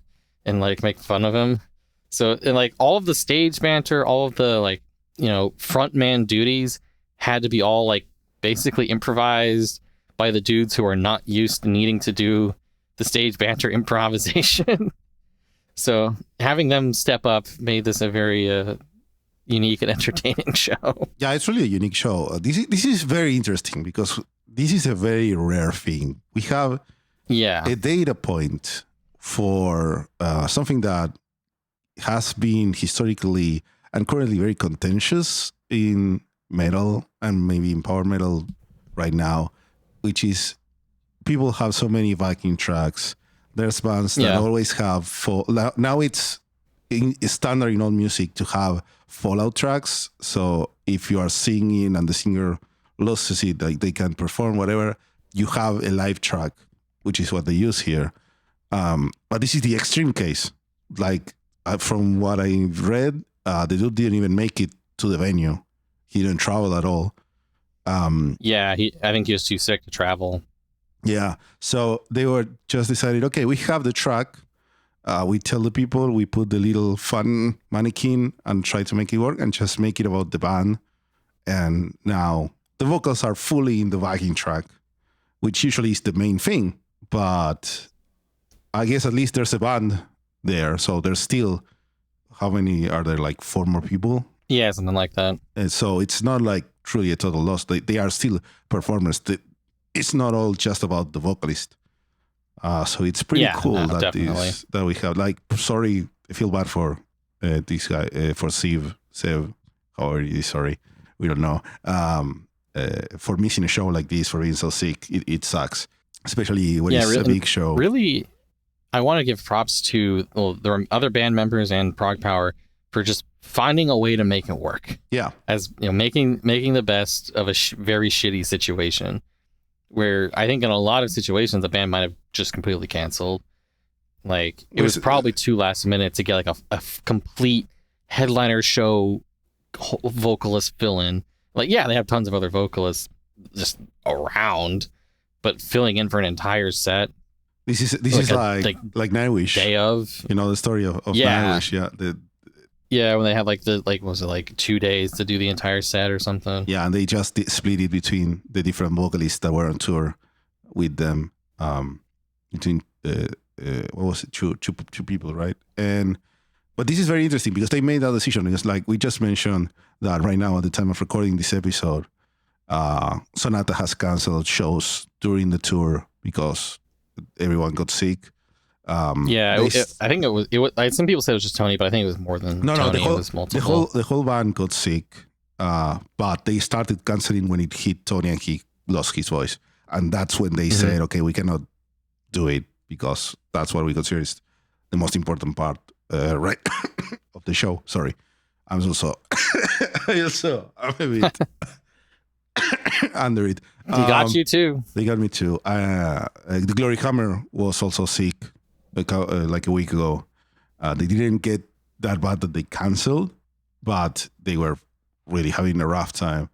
and make fun of him. So, and all of the stage banter, all of the front man duties had to be all basically improvised by the dudes who are not used to needing to do the stage banter improvisation. So having them step up made this a very unique and entertaining show. Yeah, it's really a unique show. This is very interesting because this is a very rare thing. We have a data point for something that has been historically and currently very contentious in metal and maybe in power metal right now, which is people have so many Viking tracks. There's bands that always have now it's standard in all music to have fallout tracks. So if you are singing and the singer loses it, they can perform whatever, you have a live track, which is what they use here. But this is the extreme case. From what I read, the dude didn't even make it to the venue. He didn't travel at all. I think he was too sick to travel. Yeah. So they were just decided, okay, we have the track. We tell the people, we put the little fun mannequin and try to make it work and just make it about the band. And now the vocals are fully in the Viking track, which usually is the main thing. But I guess at least there's a band there. So there's still, how many are there? 4 more people? Yeah, something like that. And so it's not truly a total loss. They are still performers. It's not all just about the vocalist. So it's pretty cool that we have. Sorry, I feel bad for this guy, for Sev, however it is, sorry, we don't know. For missing a show like this, for being so sick, it sucks. Especially when it's a big show. Really, I want to give props to the other band members and ProgPower for just finding a way to make it work. Yeah. As making the best of a very shitty situation. Where I think in a lot of situations the band might have just completely canceled. It was probably too last minute to get a complete headliner show vocalist fill in. They have tons of other vocalists just around, but filling in for an entire set. This is like Nightwish. Day of. The story of Nightwish. Yeah. When they had was it 2 days to do the entire set or something? Yeah, and they just split it between the different vocalists that were on tour with them. Between what was it, two people, right? But this is very interesting because they made that decision because, we just mentioned that right now at the time of recording this episode, Sonata has canceled shows during the tour because everyone got sick. I think it was. Some people said it was just Tony, but I think it was more than Tony. It was multiple. The whole band got sick, but they started canceling when it hit Tony and he lost his voice, and that's when they said, "Okay, we cannot do it because that's what we consider is the most important part, right, of the show." Sorry, I'm a bit under it. He got you too. They got me too. The Glory Hammer was also sick. A week ago. They didn't get that bad that they canceled, but they were really having a rough time.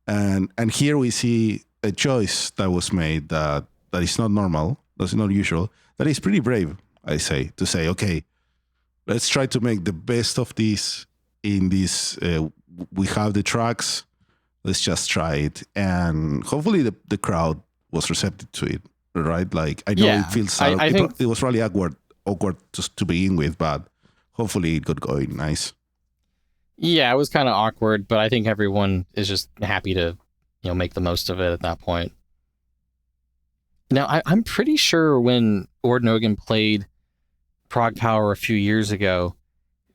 And here we see a choice that was made that is not normal, that's not usual, that is pretty brave, I say, to say, okay, let's try to make the best of this in this. We have the tracks, let's just try it. And hopefully the crowd was receptive to it, right? Like, I know it feels sad. I think it was really awkward to begin with, but hopefully it got going nice. Yeah, it was kind of awkward, but I think everyone is just happy to, make the most of it at that point. Now, I'm pretty sure when Orden Ogan played ProgPower a few years ago,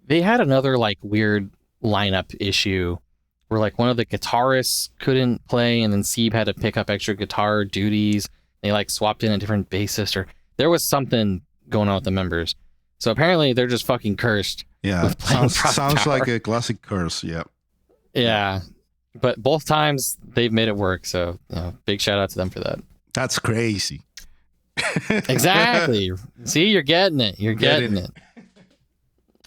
they had another like weird lineup issue where like one of the guitarists couldn't play, and then Seb had to pick up extra guitar duties. They like swapped in a different bassist, or there was something going on with the members. So apparently they're just fucking cursed. Yeah, sounds like a classic curse. Yeah. Yeah, but both times they've made it work. So big shout out to them for that. That's crazy. Exactly. See, you're getting it. You're getting it.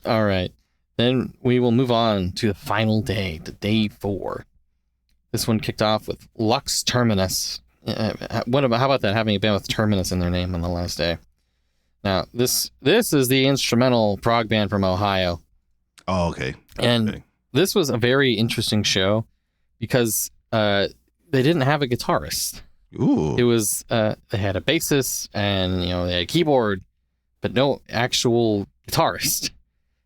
All right. Then we will move on to the final day, to day 4. This one kicked off with Lux Terminus. How about that, having a band with Terminus in their name on the last day? Now, this is the instrumental prog band from Ohio. Oh, okay. And this was a very interesting show because they didn't have a guitarist. Ooh. It was they had a bassist and they had a keyboard, but no actual guitarist.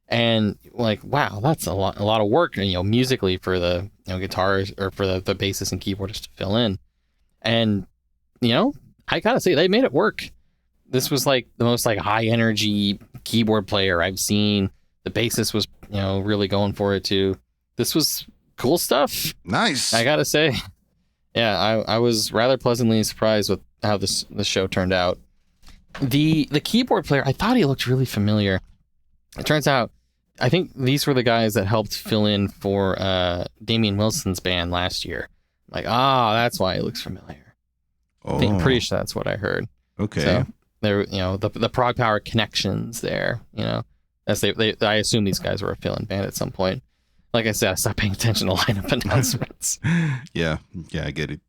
And like, wow, that's a lot of work, musically for the guitars or for the bassist and keyboardist to fill in. And I gotta say they made it work. This was like the most like high energy keyboard player I've seen. The bassist was really going for it too. This was cool stuff. Nice. I gotta say. Yeah, I was rather pleasantly surprised with how the show turned out. The keyboard player, I thought he looked really familiar. It turns out, I think these were the guys that helped fill in for Damian Wilson's band last year. Like, that's why he looks familiar. Oh. I'm pretty sure that's what I heard. Okay. So there, the ProgPower connections there. As I assume these guys were a fill-in band at some point. Like I said, I stopped paying attention to lineup announcements. Yeah, I get it.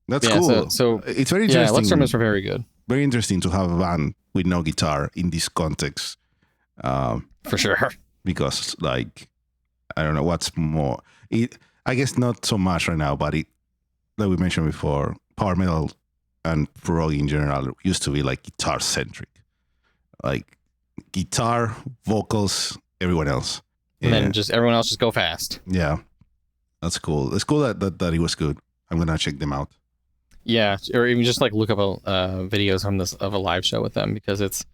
That's cool. So it's very interesting. Yeah, Lux Terminus were very good. Very interesting to have a band with no guitar in this context. For sure. Because, like, I don't know what's more. I guess not so much right now, but like we mentioned before, power metal and prog in general used to be like guitar centric. Like guitar, vocals, everyone else. And then just everyone else just go fast. Yeah. That's cool. It's cool that it was good. I'm going to check them out. Yeah. Or even just like look up videos of a live show with them, because it's,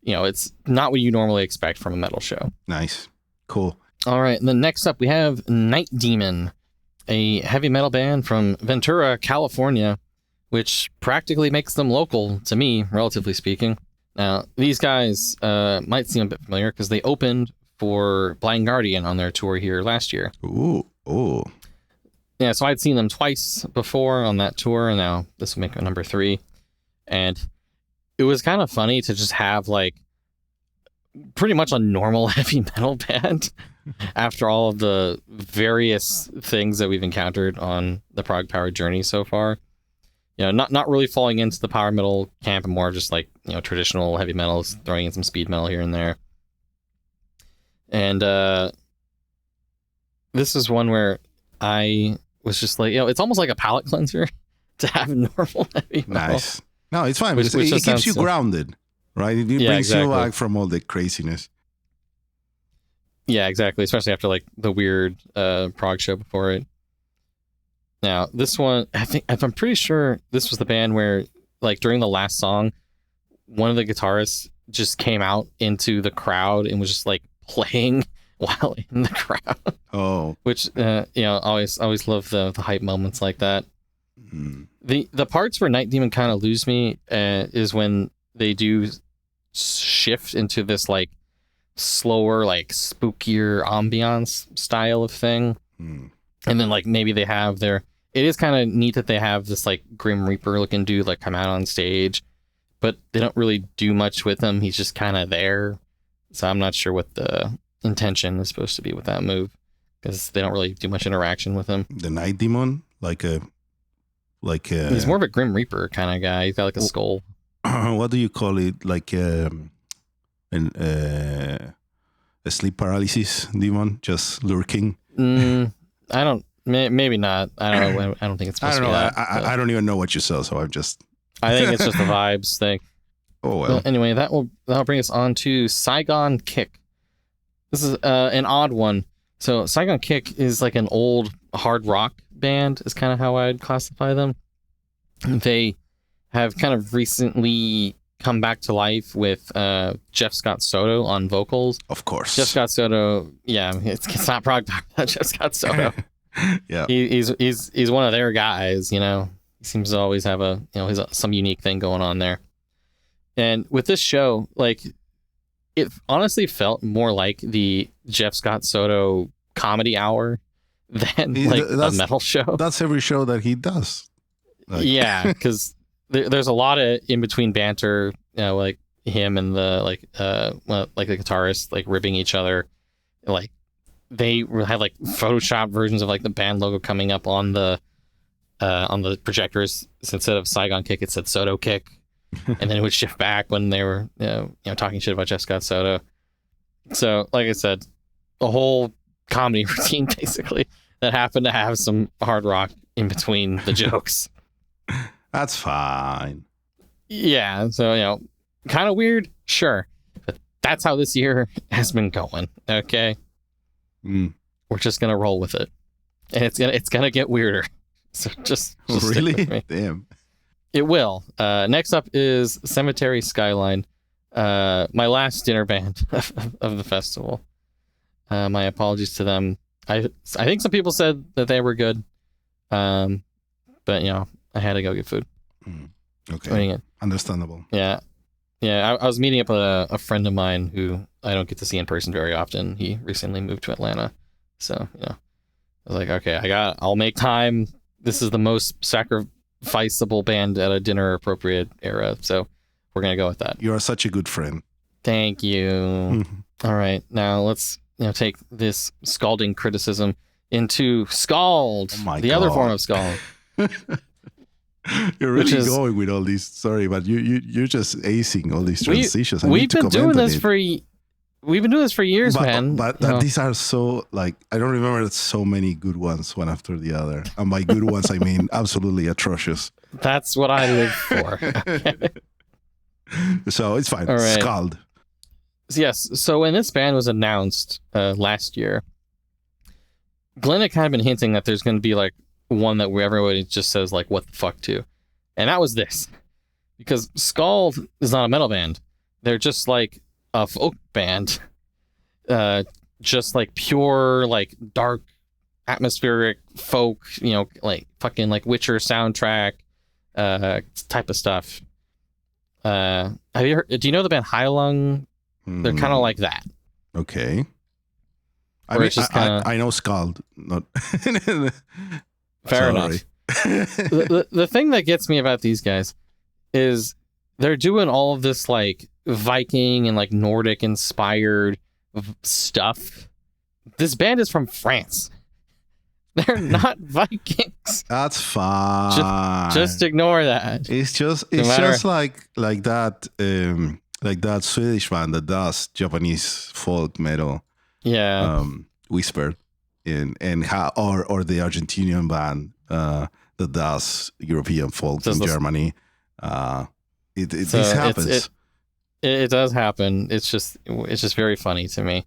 it's not what you normally expect from a metal show. Nice. Cool. All right. And then next up we have Night Demon, a heavy metal band from Ventura, California, which practically makes them local to me, relatively speaking. Now, these guys might seem a bit familiar because they opened for Blind Guardian on their tour here last year. Ooh. Yeah, so I'd seen them twice before on that tour, and now this will make it number 3. And it was kind of funny to just have like pretty much a normal heavy metal band after all of the various things that we've encountered on the ProgPower journey so far. Not really falling into the power metal camp, and more just like traditional heavy metals, throwing in some speed metal here and there. And this is one where I was just like, it's almost like a palate cleanser to have normal heavy metal. Nice. No, it's fine. Which it keeps you grounded, right? It brings you back from all the craziness. Yeah, exactly. Especially after like the weird prog show before it. Now, this one, I'm pretty sure this was the band where, like, during the last song, one of the guitarists just came out into the crowd and was just like playing while in the crowd. Oh, which always love the hype moments like that. Mm. The parts where Night Demon kind of lose me is when they do shift into this like slower, like spookier ambiance style of thing. Mm. And then like maybe they have it is kind of neat that they have this like Grim Reaper looking dude like come out on stage, but they don't really do much with him. He's just kind of there. So I'm not sure what the intention is supposed to be with that move, because they don't really do much interaction with him. The Night Demon, He's more of a Grim Reaper kind of guy. He's got like a skull. What do you call it? Like a sleep paralysis demon, just lurking. I don't. Maybe not. I don't know. I don't think it's supposed to be that. I don't even know what you saw, so I'm just. I think it's just the vibes thing. Oh well. Anyway, that'll bring us on to Saigon Kick. This is an odd one. So Saigon Kick is like an old hard rock band, is kind of how I'd classify them. They have kind of recently come back to life with Jeff Scott Soto on vocals. Of course. Jeff Scott Soto, yeah, it's not ProgPower, that's Jeff Scott Soto. Yeah. He's one of their guys, you know. He seems to always have he's some unique thing going on there. And with this show, like, it honestly felt more like the Jeff Scott Soto comedy hour than like a metal show. That's every show that he does. Like. Yeah, because there's a lot of in between banter, you know, like him and the the guitarist like ribbing each other. Like they had like Photoshop versions of like the band logo coming up on the projectors. So instead of Saigon Kick, it said Soto Kick. And then it would shift back when they were talking shit about Jeff Scott Soto. So like I said, a whole comedy routine basically that happened to have some hard rock in between the jokes. That's fine. Yeah, so kind of weird, sure, but that's how this year has been going. Okay, we're just gonna roll with it, and it's gonna get weirder. So just really, stick with me. Damn. It will. Next up is Cemetery Skyline, my last dinner band of the festival. My apologies to them. I think some people said that they were good, but I had to go get food. Okay, understandable. Yeah. I was meeting up with a friend of mine who I don't get to see in person very often. He recently moved to Atlanta, so I was like, okay, I'll make time. This is the most sacrificeable band at a dinner appropriate era, so we're gonna go with that. You are such a good friend. Thank you. All right, now let's take this scalding criticism into Skald, the other form of Skald. You're really going with all these. Sorry, but you're just acing all these transitions. We've been doing this for years, man. But these are so, like, I don't remember so many good ones one after the other. And by good ones, I mean absolutely atrocious. That's what I live for. So it's fine. All right. Skald. Yes. So when this band was announced last year, Glenn had kind of been hinting that there's going to be like one that where everybody just says like, what the fuck to? And that was this. Because Skald is not a metal band. They're just like a folk band. Just like pure, like dark, atmospheric folk, like fucking like Witcher soundtrack type of stuff. Have you heard, do you know the band Heilung? They're kind of like that. Okay. I know Skald. Not Fair enough. The thing that gets me about these guys is they're doing all of this like Viking and like Nordic inspired stuff. This band is from France. They're not Vikings. That's fine. Just ignore that. It's just like that like that Swedish band that does Japanese folk metal. Yeah. Whispered or the Argentinian band that does European folk in Germany. This happens. It does happen. It's just very funny to me.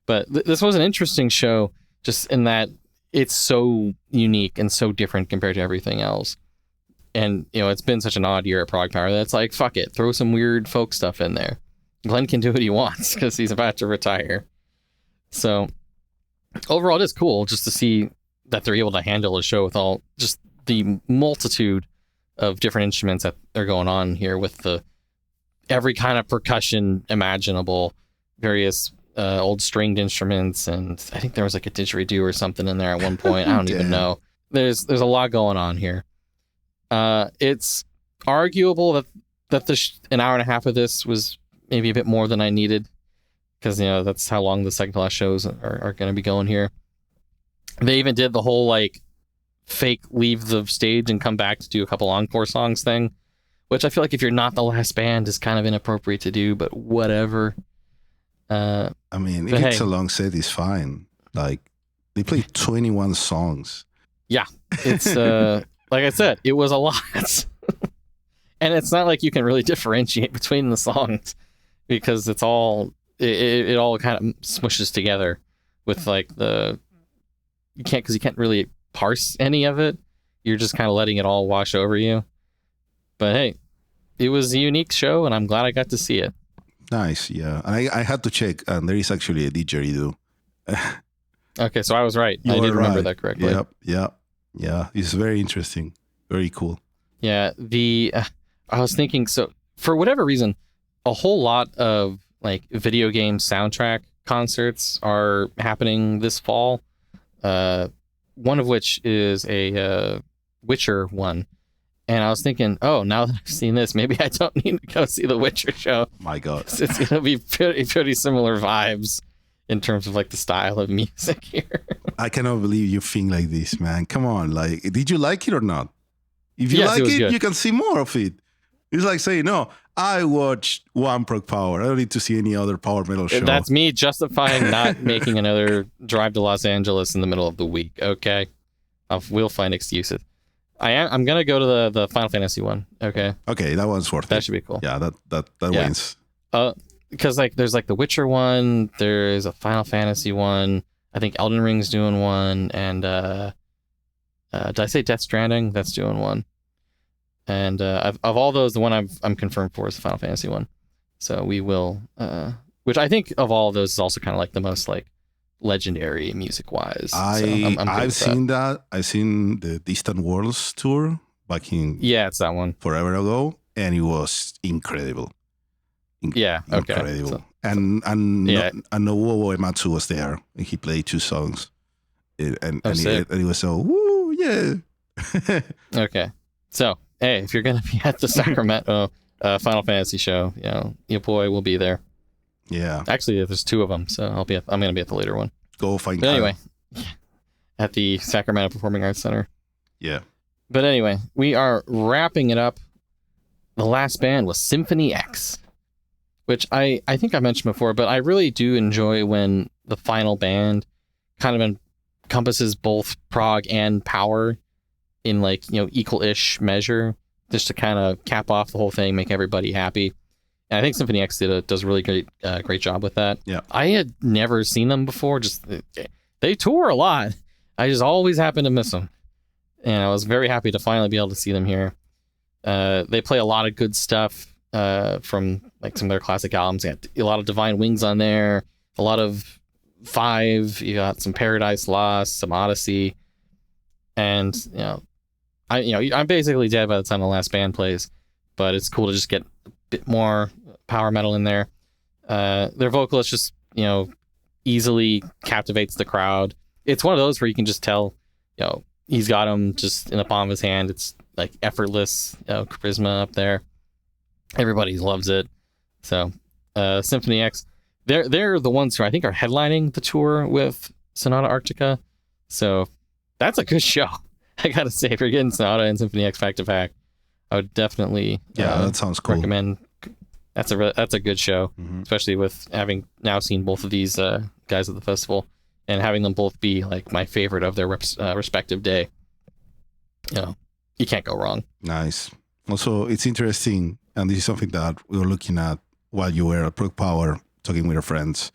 But this was an interesting show, just in that it's so unique and so different compared to everything else. And it's been such an odd year at ProgPower that's like, fuck it, throw some weird folk stuff in there. Glenn can do what he wants because he's about to retire. So overall, it is cool just to see that they're able to handle a show with all just the multitude of different instruments that are going on here with every kind of percussion imaginable, various old stringed instruments, and I think there was like a didgeridoo or something in there at one point. I don't even know. There's a lot going on here. It's arguable that an hour and a half of this was maybe a bit more than I needed, because that's how long the second to last shows are going to be going here. They even did the whole like fake leave the stage and come back to do a couple encore songs thing, which I feel like if you're not the last band is kind of inappropriate to do, but whatever. I mean, if it's a long set, it's fine. Like, they played 21 songs. Yeah, it's like I said, it was a lot. And it's not like you can really differentiate between the songs because it's all it all kind of smushes together with like you can't really parse any of it. You're just kind of letting it all wash over you. But hey, it was a unique show, and I'm glad I got to see it. Nice, yeah. I had to check, and there is actually a didgeridoo. Okay, so I was right. I did remember that correctly. Yeah. It's very interesting. Very cool. Yeah, I was thinking, so for whatever reason, a whole lot of like video game soundtrack concerts are happening this fall. One of which is a Witcher one. And I was thinking, oh, now that I've seen this, maybe I don't need to go see the Witcher show. My God. It's going to be pretty similar vibes in terms of like the style of music here. I cannot believe you think like this, man. Come on. Like, did you like it or not? If you like it, you can see more of it. It's like saying, no, I watched one ProgPower. I don't need to see any other power metal show. That's me justifying not making another drive to Los Angeles in the middle of the week. Okay. We'll find excuses. I'm going to go to the Final Fantasy one. Okay. Okay. That one's worth it. That should be cool. Yeah. That wins. Because like there's like the Witcher one, there's a Final Fantasy one. I think Elden Ring's doing one, and did I say Death Stranding? That's doing one. And of all those, the one I'm confirmed for is the Final Fantasy one. So we will, which I think of all of those is also kind of like the most like legendary music wise. I've seen that. I've seen the Distant Worlds tour back in it's that one forever ago, and it was incredible. Incredible. Okay. So, and Nobuo Uematsu was there, and he played 2 songs, and he was so woo, yeah. Okay, so hey, if you're gonna be at the Sacramento Final Fantasy show, your boy will be there. Yeah, actually, there's 2 of them, so I'm gonna be at the later one. Go find. But anyway, at the Sacramento Performing Arts Center. Yeah. But anyway, we are wrapping it up. The last band was Symphony X, which I think I mentioned before, but I really do enjoy when the final band kind of encompasses both prog and power in like, equal-ish measure, just to kind of cap off the whole thing, make everybody happy. And I think Symphony X does a really great job with that. Yeah. I had never seen them before. Just they tour a lot. I just always happen to miss them. And I was very happy to finally be able to see them here. They play a lot of good stuff from like some of their classic albums. They got a lot of Divine Wings on there, a lot of Five. You got some Paradise Lost, some Odyssey, and I'm basically dead by the time the last band plays. But it's cool to just get a bit more power metal in there. Their vocalist just easily captivates the crowd. It's one of those where you can just tell he's got them just in the palm of his hand. It's like effortless charisma up there. Everybody loves it. So Symphony X, they're the ones who I think are headlining the tour with Sonata Arctica. So that's a good show. I gotta say, if you're getting Sonata and Symphony X back to back, I would definitely that sounds cool. Recommend. That's a good show, especially with having now seen both of these guys at the festival and having them both be like my favorite of their respective day. You can't go wrong. Nice. Also, it's interesting, and this is something that we were looking at while you were at ProgPower, talking with our friends.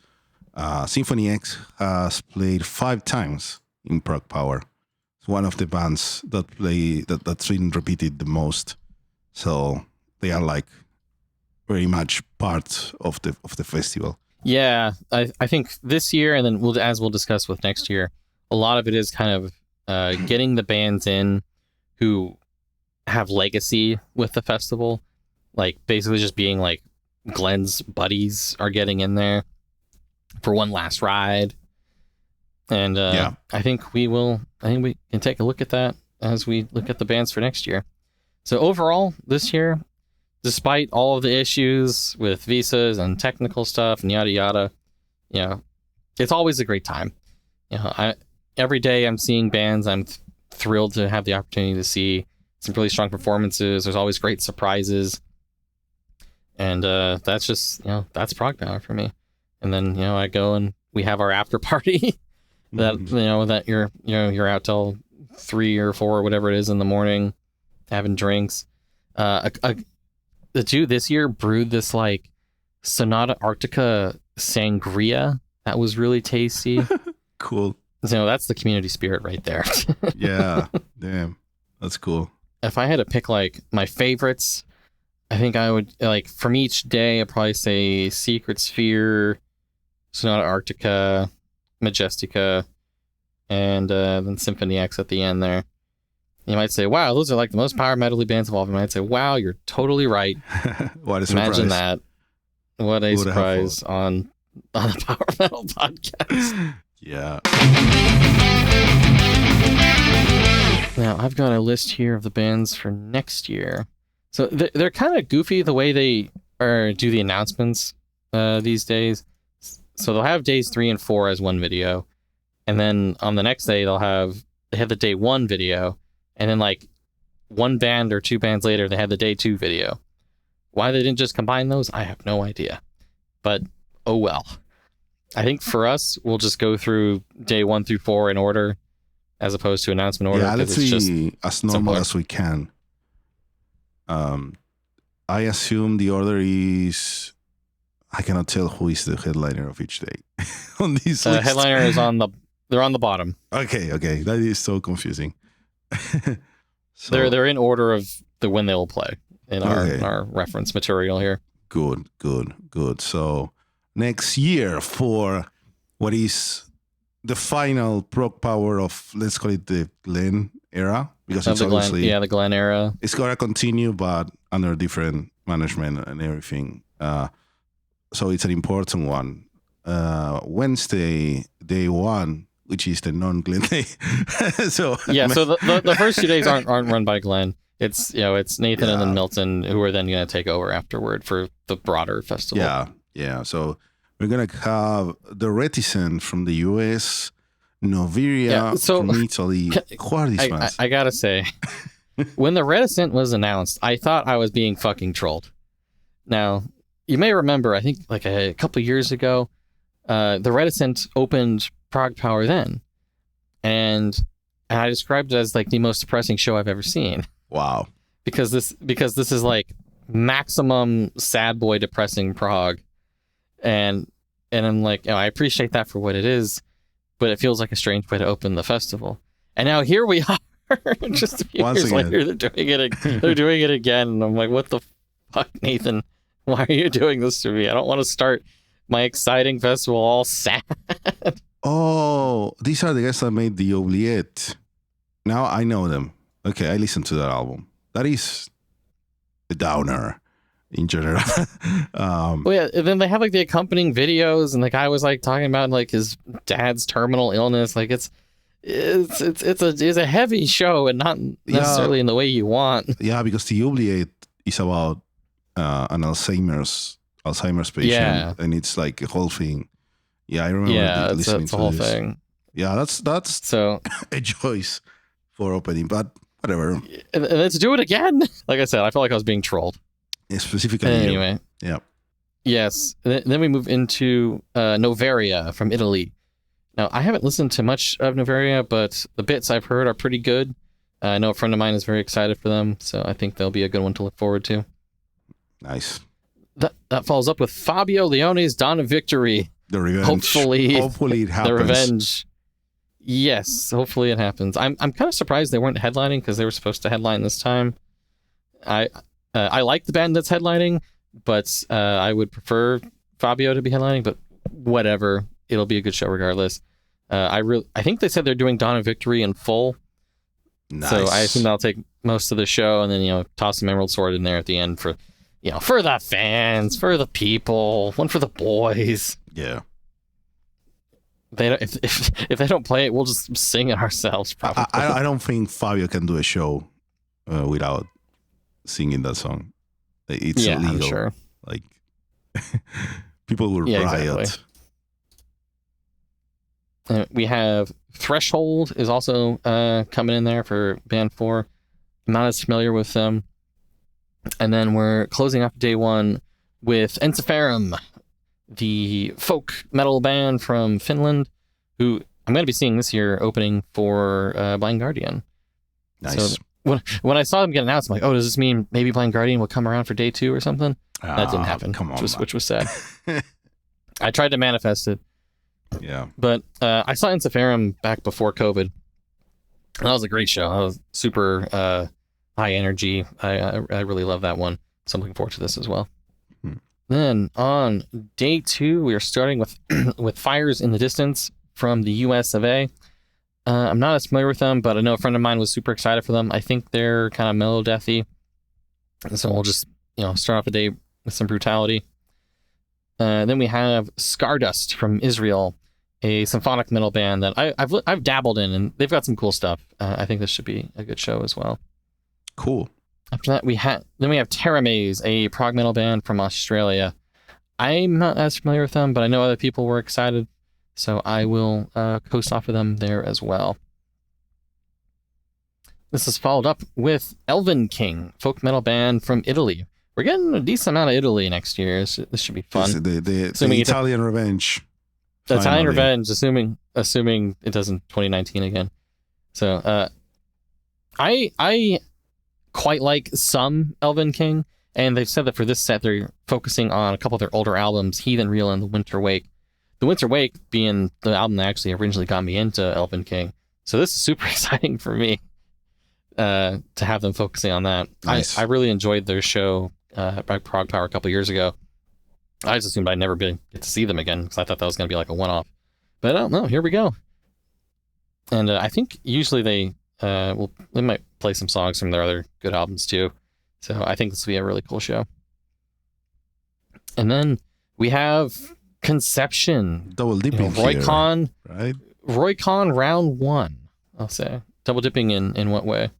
Symphony X has played 5 times in ProgPower. It's one of the bands that's been repeated the most. So they are like very much part of the festival. Yeah, I think this year, and then as we'll discuss with next year, a lot of it is kind of getting the bands in who have legacy with the festival, like basically just being like Glenn's buddies are getting in there for one last ride. And I think we can take a look at that as we look at the bands for next year. So overall, this year, despite all of the issues with visas and technical stuff and yada yada, you know, it's always a great time. You know, every day I'm seeing bands I'm thrilled to have the opportunity to see some really strong performances. There's always great surprises. And that's just, that's ProgPower for me. And then, I go and we have our after party that, that you're out till 3 or 4 or whatever it is in the morning having drinks. The dude this year brewed this like Sonata Arctica sangria that was really tasty. Cool. So that's the community spirit right there. Yeah. Damn. That's cool. If I had to pick like my favorites, I think I would like from each day I'd probably say Secret Sphere, Sonata Arctica, Majestica, and then Symphony X at the end there. You might say, wow, those are like the most power metal bands of all. You might say, wow, you're totally right. What a surprise. Imagine that. What a surprise on the Power Metal podcast. Yeah. Now, I've got a list here of the bands for next year. So they're kind of goofy the way they do the announcements these days. So they'll have days 3 and 4 as one video. And then on the next day, they have the day 1 video. And then like one band or 2 bands later, they had the day 2 video. Why they didn't just combine those, I have no idea. But oh well. I think for us, we'll just go through day 1 through 4 in order, as opposed to announcement order. Yeah, let's be as normal simpler as we can. I assume the order is. I cannot tell who is the headliner of each day on this list. Headliner is they're on the bottom. Okay, that is so confusing. So, they're in order of when they will play in our reference material here. Good. So next year for what is the final ProgPower of, let's call it the Glenn era, because it's obviously the Glenn era. It's gonna continue, but under different management and everything. So it's an important one. Wednesday, day 1, which is the non-Glenn day. So the first 2 days aren't run by Glenn. It's Nathan and then Milton who are then going to take over afterward for the broader festival. Yeah. So we're gonna have the Reticent from the US, Noviria from Italy. Who are these fans? I gotta say, when the Reticent was announced, I thought I was being fucking trolled. Now, you may remember, I think like a couple years ago, the Reticent opened ProgPower then, and I described it as like the most depressing show I've ever seen. Wow. Because this is like maximum sad boy depressing prog, and I'm like, I appreciate that for what it is, but it feels like a strange way to open the festival. And now here we are, just a few years later, they're doing it again, and I'm like, what the fuck, Nathan? Why are you doing this to me? I don't want to start my exciting festival all sad. Oh, these are the guys that made the Oubliette. Now I know them. Okay, I listened to that album. That is a downer in general. And then they have like the accompanying videos, and the guy was like talking about like his dad's terminal illness. Like it's a heavy show, and not necessarily in the way you want. Yeah, because the Oubliette is about an Alzheimer's patient, and it's like a whole thing. Yeah, I remember listening to the whole thing. Yeah, that's so a choice for opening, but whatever. And let's do it again. Like I said, I felt like I was being trolled. Yeah, specifically. Anyway. Yeah. Yes. Then we move into Noveria from Italy. Now, I haven't listened to much of Noveria, but the bits I've heard are pretty good. I know a friend of mine is very excited for them, so I think they'll be a good one to look forward to. Nice. That follows up with Fabio Leone's Dawn of Victory. The revenge. Hopefully it happens. The revenge. Yes, hopefully it happens. I'm kind of surprised they weren't headlining, because they were supposed to headline this time. I like the band that's headlining, but I would prefer Fabio to be headlining. But whatever, it'll be a good show regardless. I think they said they're doing Dawn of Victory in full. Nice. So I assume that'll take most of the show, and then toss some Emerald Sword in there at the end for the fans, for the people, one for the boys. Yeah. If they don't play it, we'll just sing it ourselves. Probably. I don't think Fabio can do a show without singing that song. It's illegal. I'm sure. Like people will riot. Exactly. We have Threshold is also coming in there for Band 4. I'm not as familiar with them. And then we're closing off day 1 with Ensiferum, the folk metal band from Finland, who I'm going to be seeing this year opening for Blind Guardian. Nice. So when I saw them get announced, I'm like, oh, does this mean maybe Blind Guardian will come around for day 2 or something? That didn't happen, come on, which was sad. I tried to manifest it. Yeah. But I saw Ensiferum back before COVID. And that was a great show. That was super high energy. I really love that one. So I'm looking forward to this as well. Then on day 2, we are starting with with Fires in the Distance from the US of A. I'm not as familiar with them, but I know a friend of mine was super excited for them. I think they're kind of mellow deathy. So we'll just, start off the day with some brutality. Then we have Scardust from Israel, a symphonic metal band that I've dabbled in, and they've got some cool stuff. I think this should be a good show as well. Cool. After that, we have Terramaze, a prog metal band from Australia. I'm not as familiar with them, but I know other people were excited, so I will coast off of them there as well. This is followed up with Elven King, folk metal band from Italy. We're getting a decent amount of Italy next year. So this should be fun. The Italian Revenge. The Italian Revenge, assuming it doesn't 2019 again. So I quite like some Elven King, and they've said that for this set they're focusing on a couple of their older albums, Heathen Reel and The Winter Wake. The Winter Wake being the album that actually originally got me into Elven King. So this is super exciting for me to have them focusing on that. Nice. I really enjoyed their show by ProgPower a couple years ago. I just assumed I'd never get to see them again because I thought that was going to be like a one-off. But I don't know. Here we go. And I think usually they might play some songs from their other good albums too. So I think this will be a really cool show. And then we have Conception. Double dipping Roycon, here, right? Roycon round 1, I'll say. Double dipping in what way?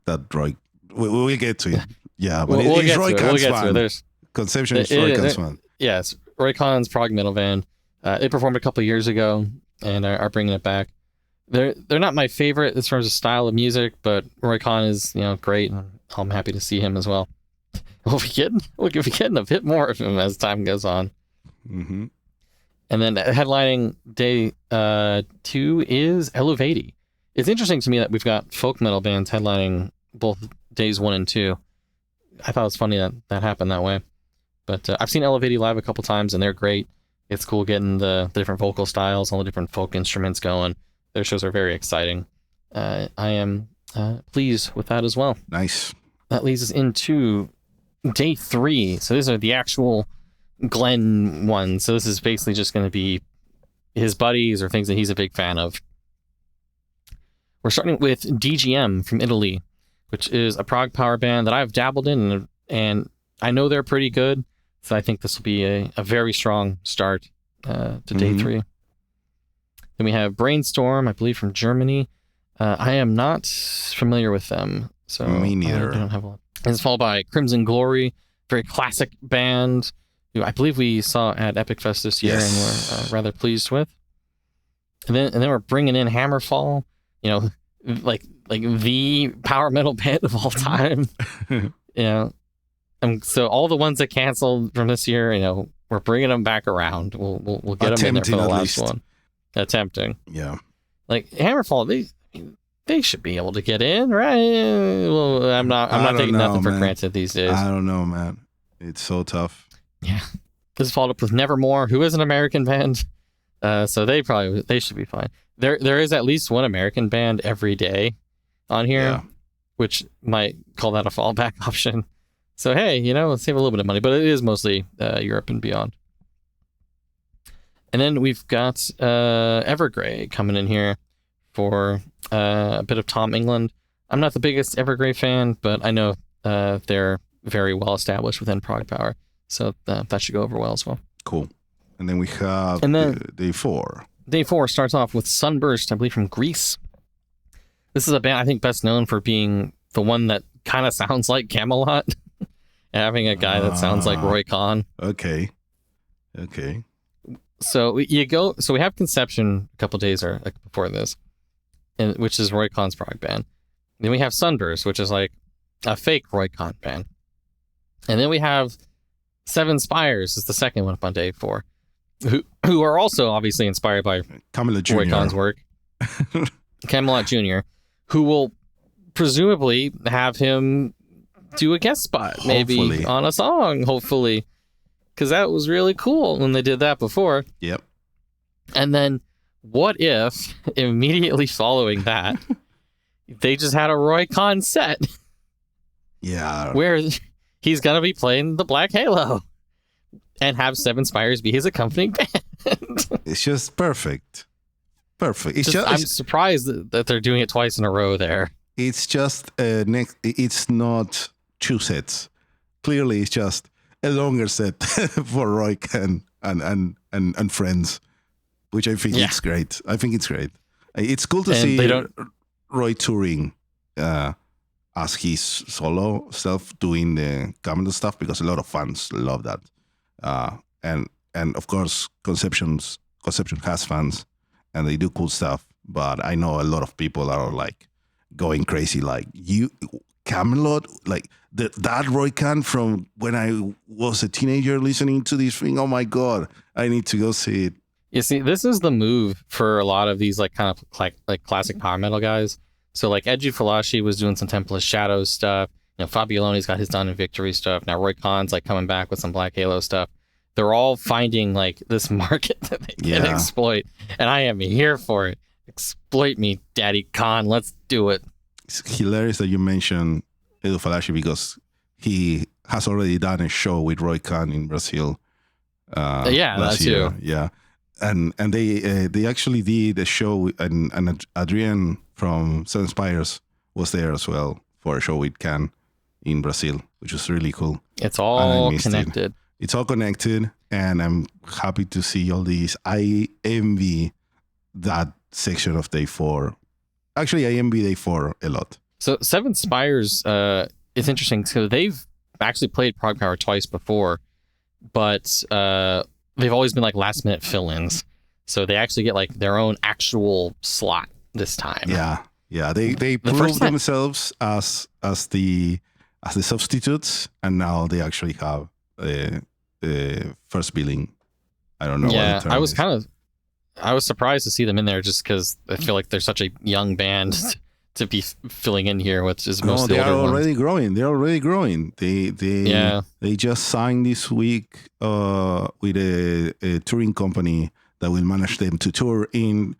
That Roy. We'll get to it. Yeah, but we'll it's Roycon's fan. There's Conception is Roycon's fan. Yes, Roycon's prog metal band. They performed a couple years ago and are bringing it back. They're not my favorite in terms of style of music, but Roycon is great, and I'm happy to see him as well. We'll be getting a bit more of him as time goes on. Mm-hmm. And then headlining day 2 is Eluvati. It's interesting to me that we've got folk metal bands headlining both days 1 and 2. I thought it was funny that happened that way. But I've seen Eluvati live a couple times, and they're great. It's cool getting the different vocal styles, all the different folk instruments going. Their shows are very exciting. I am pleased with that as well. Nice. That leads us into day 3. So these are the actual Glenn ones. So this is basically just going to be his buddies or things that he's a big fan of. We're starting with DGM from Italy, which is a ProgPower band that I've dabbled in, and I know they're pretty good. So I think this will be a very strong start to day 3. Then we have Brainstorm, I believe, from Germany. I am not familiar with them, so me neither. I don't have a lot. And it's followed by Crimson Glory, very classic band, who I believe we saw at Epic Fest this year, yes, and we're rather pleased with. And then we're bringing in Hammerfall, like the power metal band of all time. And so all the ones that canceled from this year, we're bringing them back around. We'll get them in there for the last one. Attempting. Yeah. Like Hammerfall, they should be able to get in, right? Well, I'm not taking nothing for granted these days. I don't know, man. It's so tough. Yeah. This is followed up with Nevermore, who is an American band. So they should be fine. There is at least one American band every day on here, which might call that a fallback option. So hey, let's save a little bit of money, but it is mostly Europe and beyond. And then we've got Evergrey coming in here for a bit of Tom England. I'm not the biggest Evergrey fan, but I know they're very well established within ProgPower, so that should go over well as well. Cool. And then we have day 4. Day 4 starts off with Sunburst, I believe, from Greece. This is a band I think best known for being the one that kind of sounds like Camelot. Having a guy that sounds like Roy Khan. Okay. So you go. So we have Conception a couple days or like before this, and which is Roy Khan's prog band. Then we have Sunburst, which is like a fake Roy Khan band, and then we have Seven Spires is the second one up on day 4, who are also obviously inspired by Camelot Jr. Roy Khan's work. Camelot Jr., who will presumably have him do a guest spot, maybe Hopefully. on a song, hopefully. Because that was really cool when they did that before. Yep. And then what if, immediately following that, they just had a Roy Khan set Yeah. where he's going to be playing the Black Halo and have Seven Spires be his accompanying band? It's just perfect. Perfect. I'm surprised that they're doing it twice in a row there. It's just it's not 2 sets. Clearly, it's just a longer set for Roy Khan and friends, which I think it's great. I think it's great. It's cool to see Roy touring as his solo self doing the Camelot stuff, because a lot of fans love that. And of course, Conception has fans and they do cool stuff. But I know a lot of people are like going crazy, like Camelot, like that Roy Khan from when I was a teenager listening to this thing. Oh my God, I need to go see it. You see, this is the move for a lot of these like kind of like classic power metal guys. So like Edgy Falashi was doing some Temple of Shadows stuff. You know, Fabioloni's got his Dawn and Victory stuff. Now Roy Khan's like coming back with some Black Halo stuff. They're all finding like this market that they can exploit, and I am here for it. Exploit me, Daddy Khan. Let's do it. It's hilarious that you mentioned Edu Falashi, because he has already done a show with Roy Khan in Brazil. That's year. too. Yeah, and they actually did a show, and Adrian from Seven Spires was there as well for a show with Khan in Brazil, which was really cool. It's all connected. It's all connected, and I'm happy to see all these. I envy that section of day 4. Actually, I envy day 4 a lot. So Seven Spires, it's interesting. So they've actually played ProgPower twice before, but they've always been like last minute fill-ins. So they actually get like their own actual slot this time. Yeah. They proved themselves as the substitutes, and now they actually have first billing. I don't know. Yeah, what the term is. I was surprised to see them in there, just because I feel like they're such a young band to be filling in here, which is most of the older ones. They're already growing. They just signed this week with a touring company that will manage them to tour in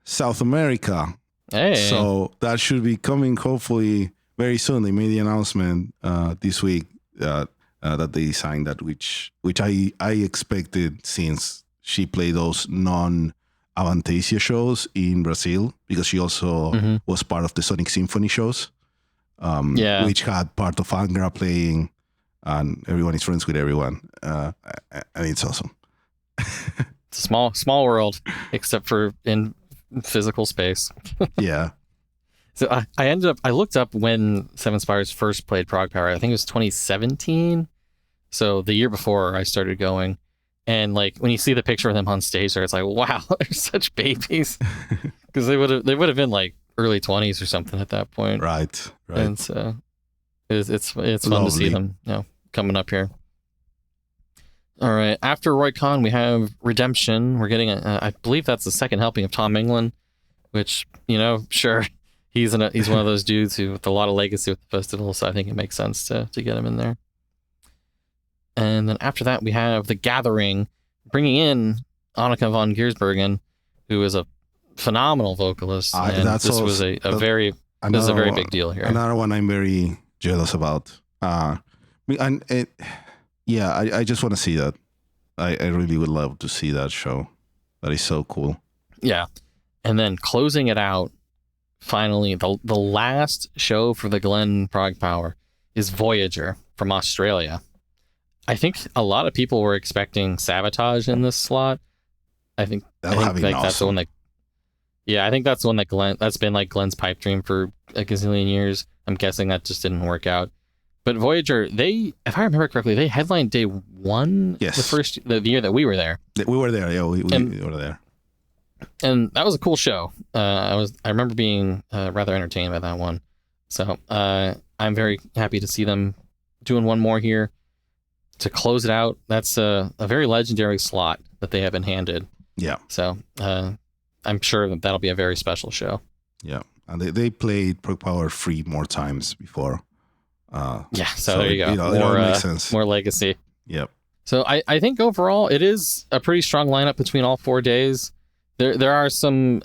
South America. Hey. So that should be coming hopefully very soon. They made the announcement this week that they signed that, which I expected, since she played those non-Avantasia shows in Brazil, because she also was part of the Sonic Symphony shows, which had part of Angra playing, and everyone is friends with everyone, and it's awesome. It's a small world, except for in physical space. Yeah. So I looked up when Seven Spires first played ProgPower. I think it was 2017. So the year before I started going. And like when you see the picture of them on stage there, it's like, wow, they're such babies. Because they would have been like early 20s or something at that point. Right. And so it's fun to see them, coming up here. All right. After Roy Khan, we have Redemption. We're getting I believe that's the second helping of Tom England, which, sure, he's one of those dudes with a lot of legacy with the festival, so I think it makes sense to get him in there. And then after that, we have The Gathering, bringing in Annika von Giersbergen, who is a phenomenal vocalist. And this was a very big deal here. Another one I'm very jealous about. I just want to see that. I really would love to see that show. That is so cool. Yeah. And then closing it out, finally, the last show for the Glen ProgPower is Voyager from Australia. I think a lot of people were expecting Sabotage in this slot. I think that's the one that. Yeah, I think that's the one that's been like Glen's pipe dream for a gazillion years. I'm guessing that just didn't work out. But Voyager, if I remember correctly, they headlined day one. Yes. The year that we were there. We were there. Yeah, we were there. And that was a cool show. I remember being rather entertained by that one. So I'm very happy to see them doing one more here to close it out. That's a very legendary slot that they have been handed. Yeah. So I'm sure that'll be a very special show. Yeah, and they played ProgPower 3 more times before. So there you go. It all makes sense. More legacy. Yep. So I think overall it is a pretty strong lineup between all 4 days. There are some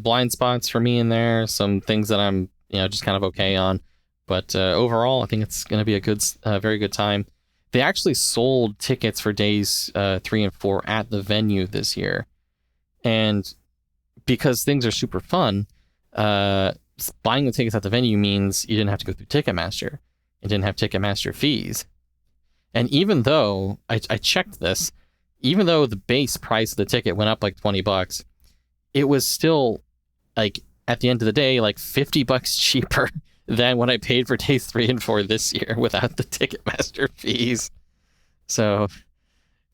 blind spots for me in there, some things that I'm just kind of okay on, but overall I think it's going to be a very good time. They actually sold tickets for days 3 and 4 at the venue this year, and because things are super fun, buying the tickets at the venue means you didn't have to go through Ticketmaster. It didn't have Ticketmaster fees. And even though I checked this, even though the base price of the ticket went up like $20, it was still like at the end of the day like $50 cheaper than what I paid for days 3 and 4 this year without the Ticketmaster fees. So,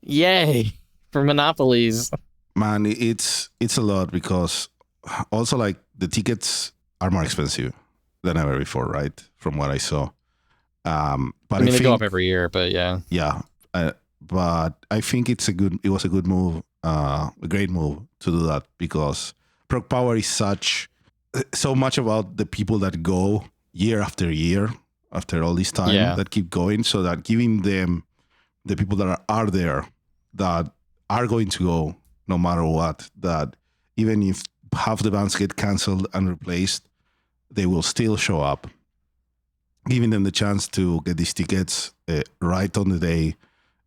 yay for monopolies. Man, it's a lot because also like the tickets are more expensive than ever before, right? From what I saw. But they go up every year, but yeah. Yeah. But I think it was a good move, a great move to do that because ProgPower is so much about the people that go year after year after all this time that keep going, so that giving them the people that are there that are going to go no matter what, that even if half the bands get canceled and replaced, they will still show up. Giving them the chance to get these tickets right on the day,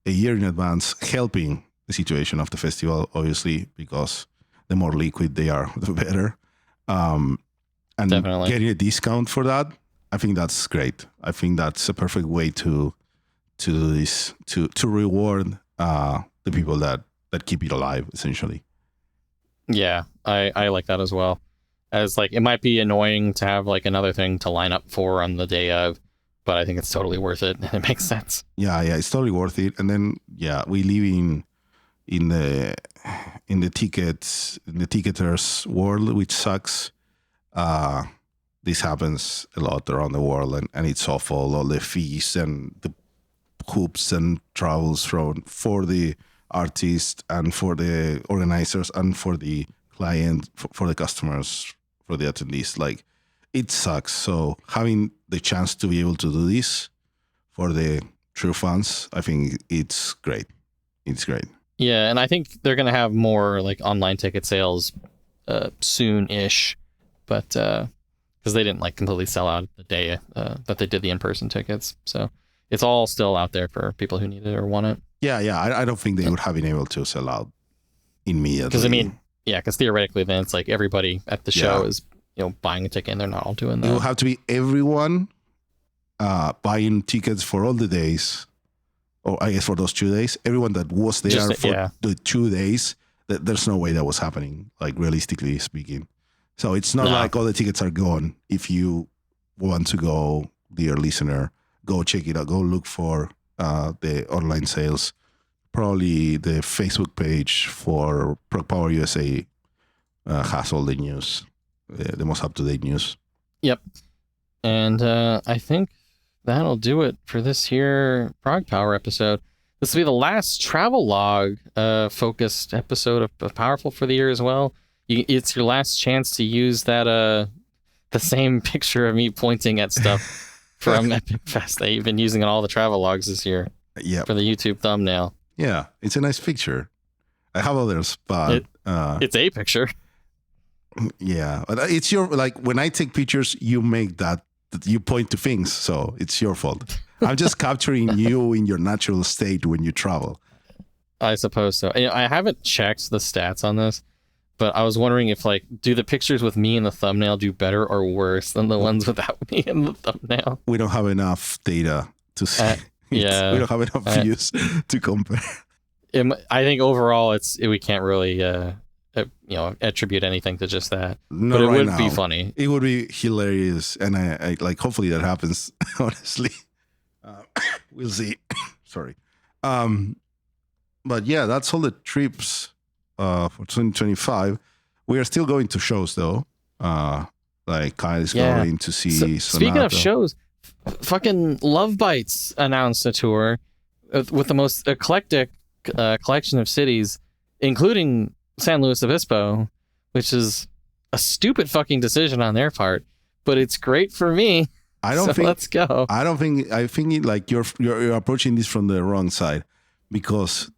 a year in advance, helping the situation of the festival, obviously, because the more liquid they are, the better. And definitely getting a discount for that, I think that's great. I think that's a perfect way to do this, to reward the people that keep it alive, essentially. Yeah, I like that as well. As like, it might be annoying to have like another thing to line up for on the day of, but I think it's totally worth it. It makes sense. Yeah, it's totally worth it. And then we live in the ticketers world, which sucks. This happens a lot around the world, and it's awful. All the fees and the hoops and travels for the artists and for the organizers and for the client, for the customers, for the attendees. Like, it sucks. So having the chance to be able to do this for the true fans, I think it's great. It's great. Yeah, and I think they're going to have more like online ticket sales soon-ish, but because they didn't like completely sell out the day that they did the in-person tickets. So it's all still out there for people who need it or want it. Yeah. I don't think they would have been able to sell out immediately. Because theoretically then it's like everybody at the show is buying a ticket and they're not all doing that. It will have to be everyone buying tickets for all the days, or I guess for those 2 days. Everyone that was there for the 2 days, there's no way that was happening, like realistically speaking. So it's not like all the tickets are gone. If you want to go, dear listener, go check it out. Go look for the online sales. Probably the Facebook page for ProgPower USA has all the news, the most up-to-date news. Yep. And I think that'll do it for this here ProgPower episode. This will be the last travel log focused episode of Powerful for the year as well. It's your last chance to use that the same picture of me pointing at stuff from Epic Fest that you've been using in all the travel logs this year. Yeah. For the YouTube thumbnail. Yeah, it's a nice picture. I have others, but it's a picture. Yeah, but it's your, like, when I take pictures, you make that you point to things, so it's your fault. I'm just capturing you in your natural state when you travel. I suppose so. I haven't checked the stats on this, but I was wondering if, like, do the pictures with me in the thumbnail do better or worse than the ones without me in the thumbnail? We don't have enough data to see. Yeah, we don't have enough views to compare. I think overall, we can't really, attribute anything to just that. Not but it right would now. be funny. It would be hilarious, and I like. Hopefully that happens. Honestly, we'll see. Sorry. But yeah, that's all the trips for 2025. We are still going to shows though. Like Kyle's going to see Sonata. Speaking of shows, fucking Love Bites announced a tour with the most eclectic collection of cities, including San Luis Obispo, which is a stupid fucking decision on their part, but it's great for me. I think let's go. I think like you're approaching this from the wrong side, because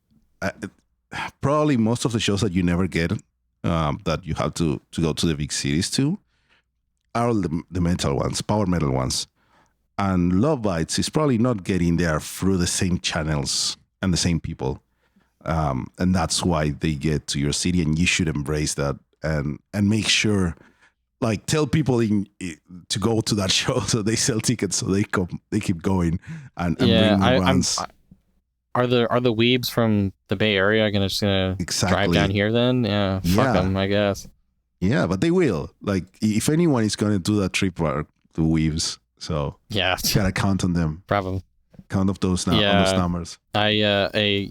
probably most of the shows that you never get, that you have to go to the big cities to, are the metal ones, power metal ones. And Love Bites is probably not getting there through the same channels and the same people. And that's why they get to your city, and you should embrace that and make sure, like, tell people to go to that show so they sell tickets, so they keep going and bring the runs. Are the weebs from the Bay Area gonna drive down here then? Yeah, fuck them, I guess. Yeah, but they will. Like, if anyone is going to do that trip, are the weebs. So yeah, gotta count on them. Probably count of those numbers. I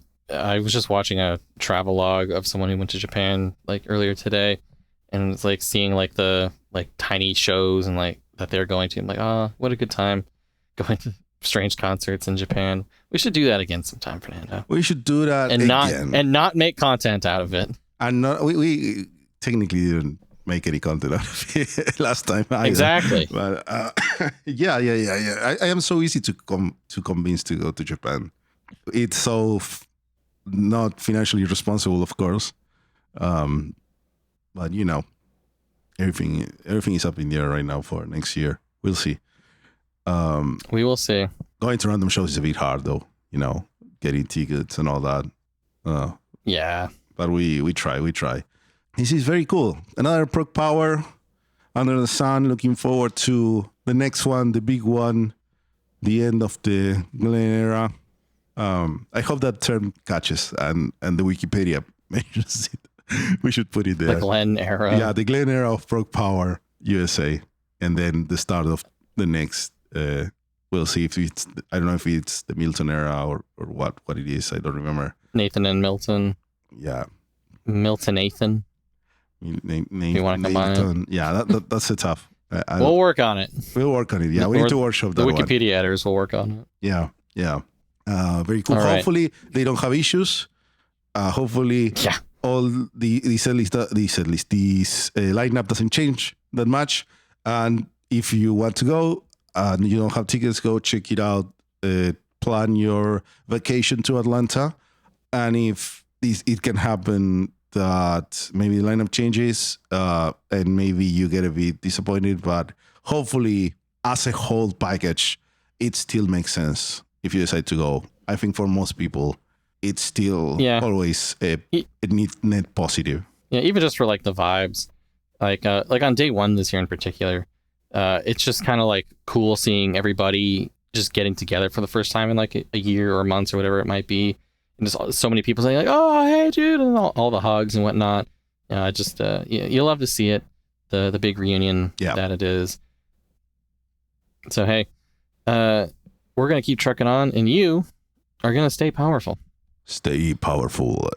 was just watching a travel log of someone who went to Japan like earlier today, and it's like seeing like the tiny shows and like that they're going to. I'm like, oh, what a good time going to strange concerts in Japan. We should do that again sometime, Fernando. We should do that and not make content out of it. And we technically didn't make any content out of it last time either. Exactly. But yeah. I am so easy to convince to go to Japan. It's so not financially responsible, of course. But you know, everything is up in the air right now for next year. We'll see. We will see. Going to random shows is a bit hard though, you know, getting tickets and all that. Yeah. But we try. This is very cool. Another ProgPower under the sun. Looking forward to the next one, the big one, the end of the Glen era. I hope that term catches and the Wikipedia mentions it. We should put it there. The Glen era. Yeah, the Glen era of ProgPower USA, and then the start of the next. We'll see if it's. I don't know if it's the Milton era or what it is. I don't remember. Nathan and Milton. Yeah. Milton Nathan. You want to combine it? Yeah, that's a tough. We'll work on it. We'll work on it. Yeah, we need to workshop that. The Wikipedia editors will work on it. Yeah. Very cool. All hopefully they don't have issues. Hopefully all these lineup doesn't change that much. And if you want to go and you don't have tickets, go check it out. Plan your vacation to Atlanta. And if it can happen that maybe the lineup changes and maybe you get a bit disappointed, but hopefully as a whole package, it still makes sense if you decide to go. I think for most people, it's still always a net positive. Yeah, even just for like the vibes, like on day one this year in particular, it's just kind of like cool seeing everybody just getting together for the first time in like a year or months or whatever it might be. And just so many people saying like, "Oh, hey, dude," and all the hugs and whatnot. You love to see it, the big reunion that it is. So hey, we're gonna keep trucking on, and you are gonna stay powerful. Stay powerful.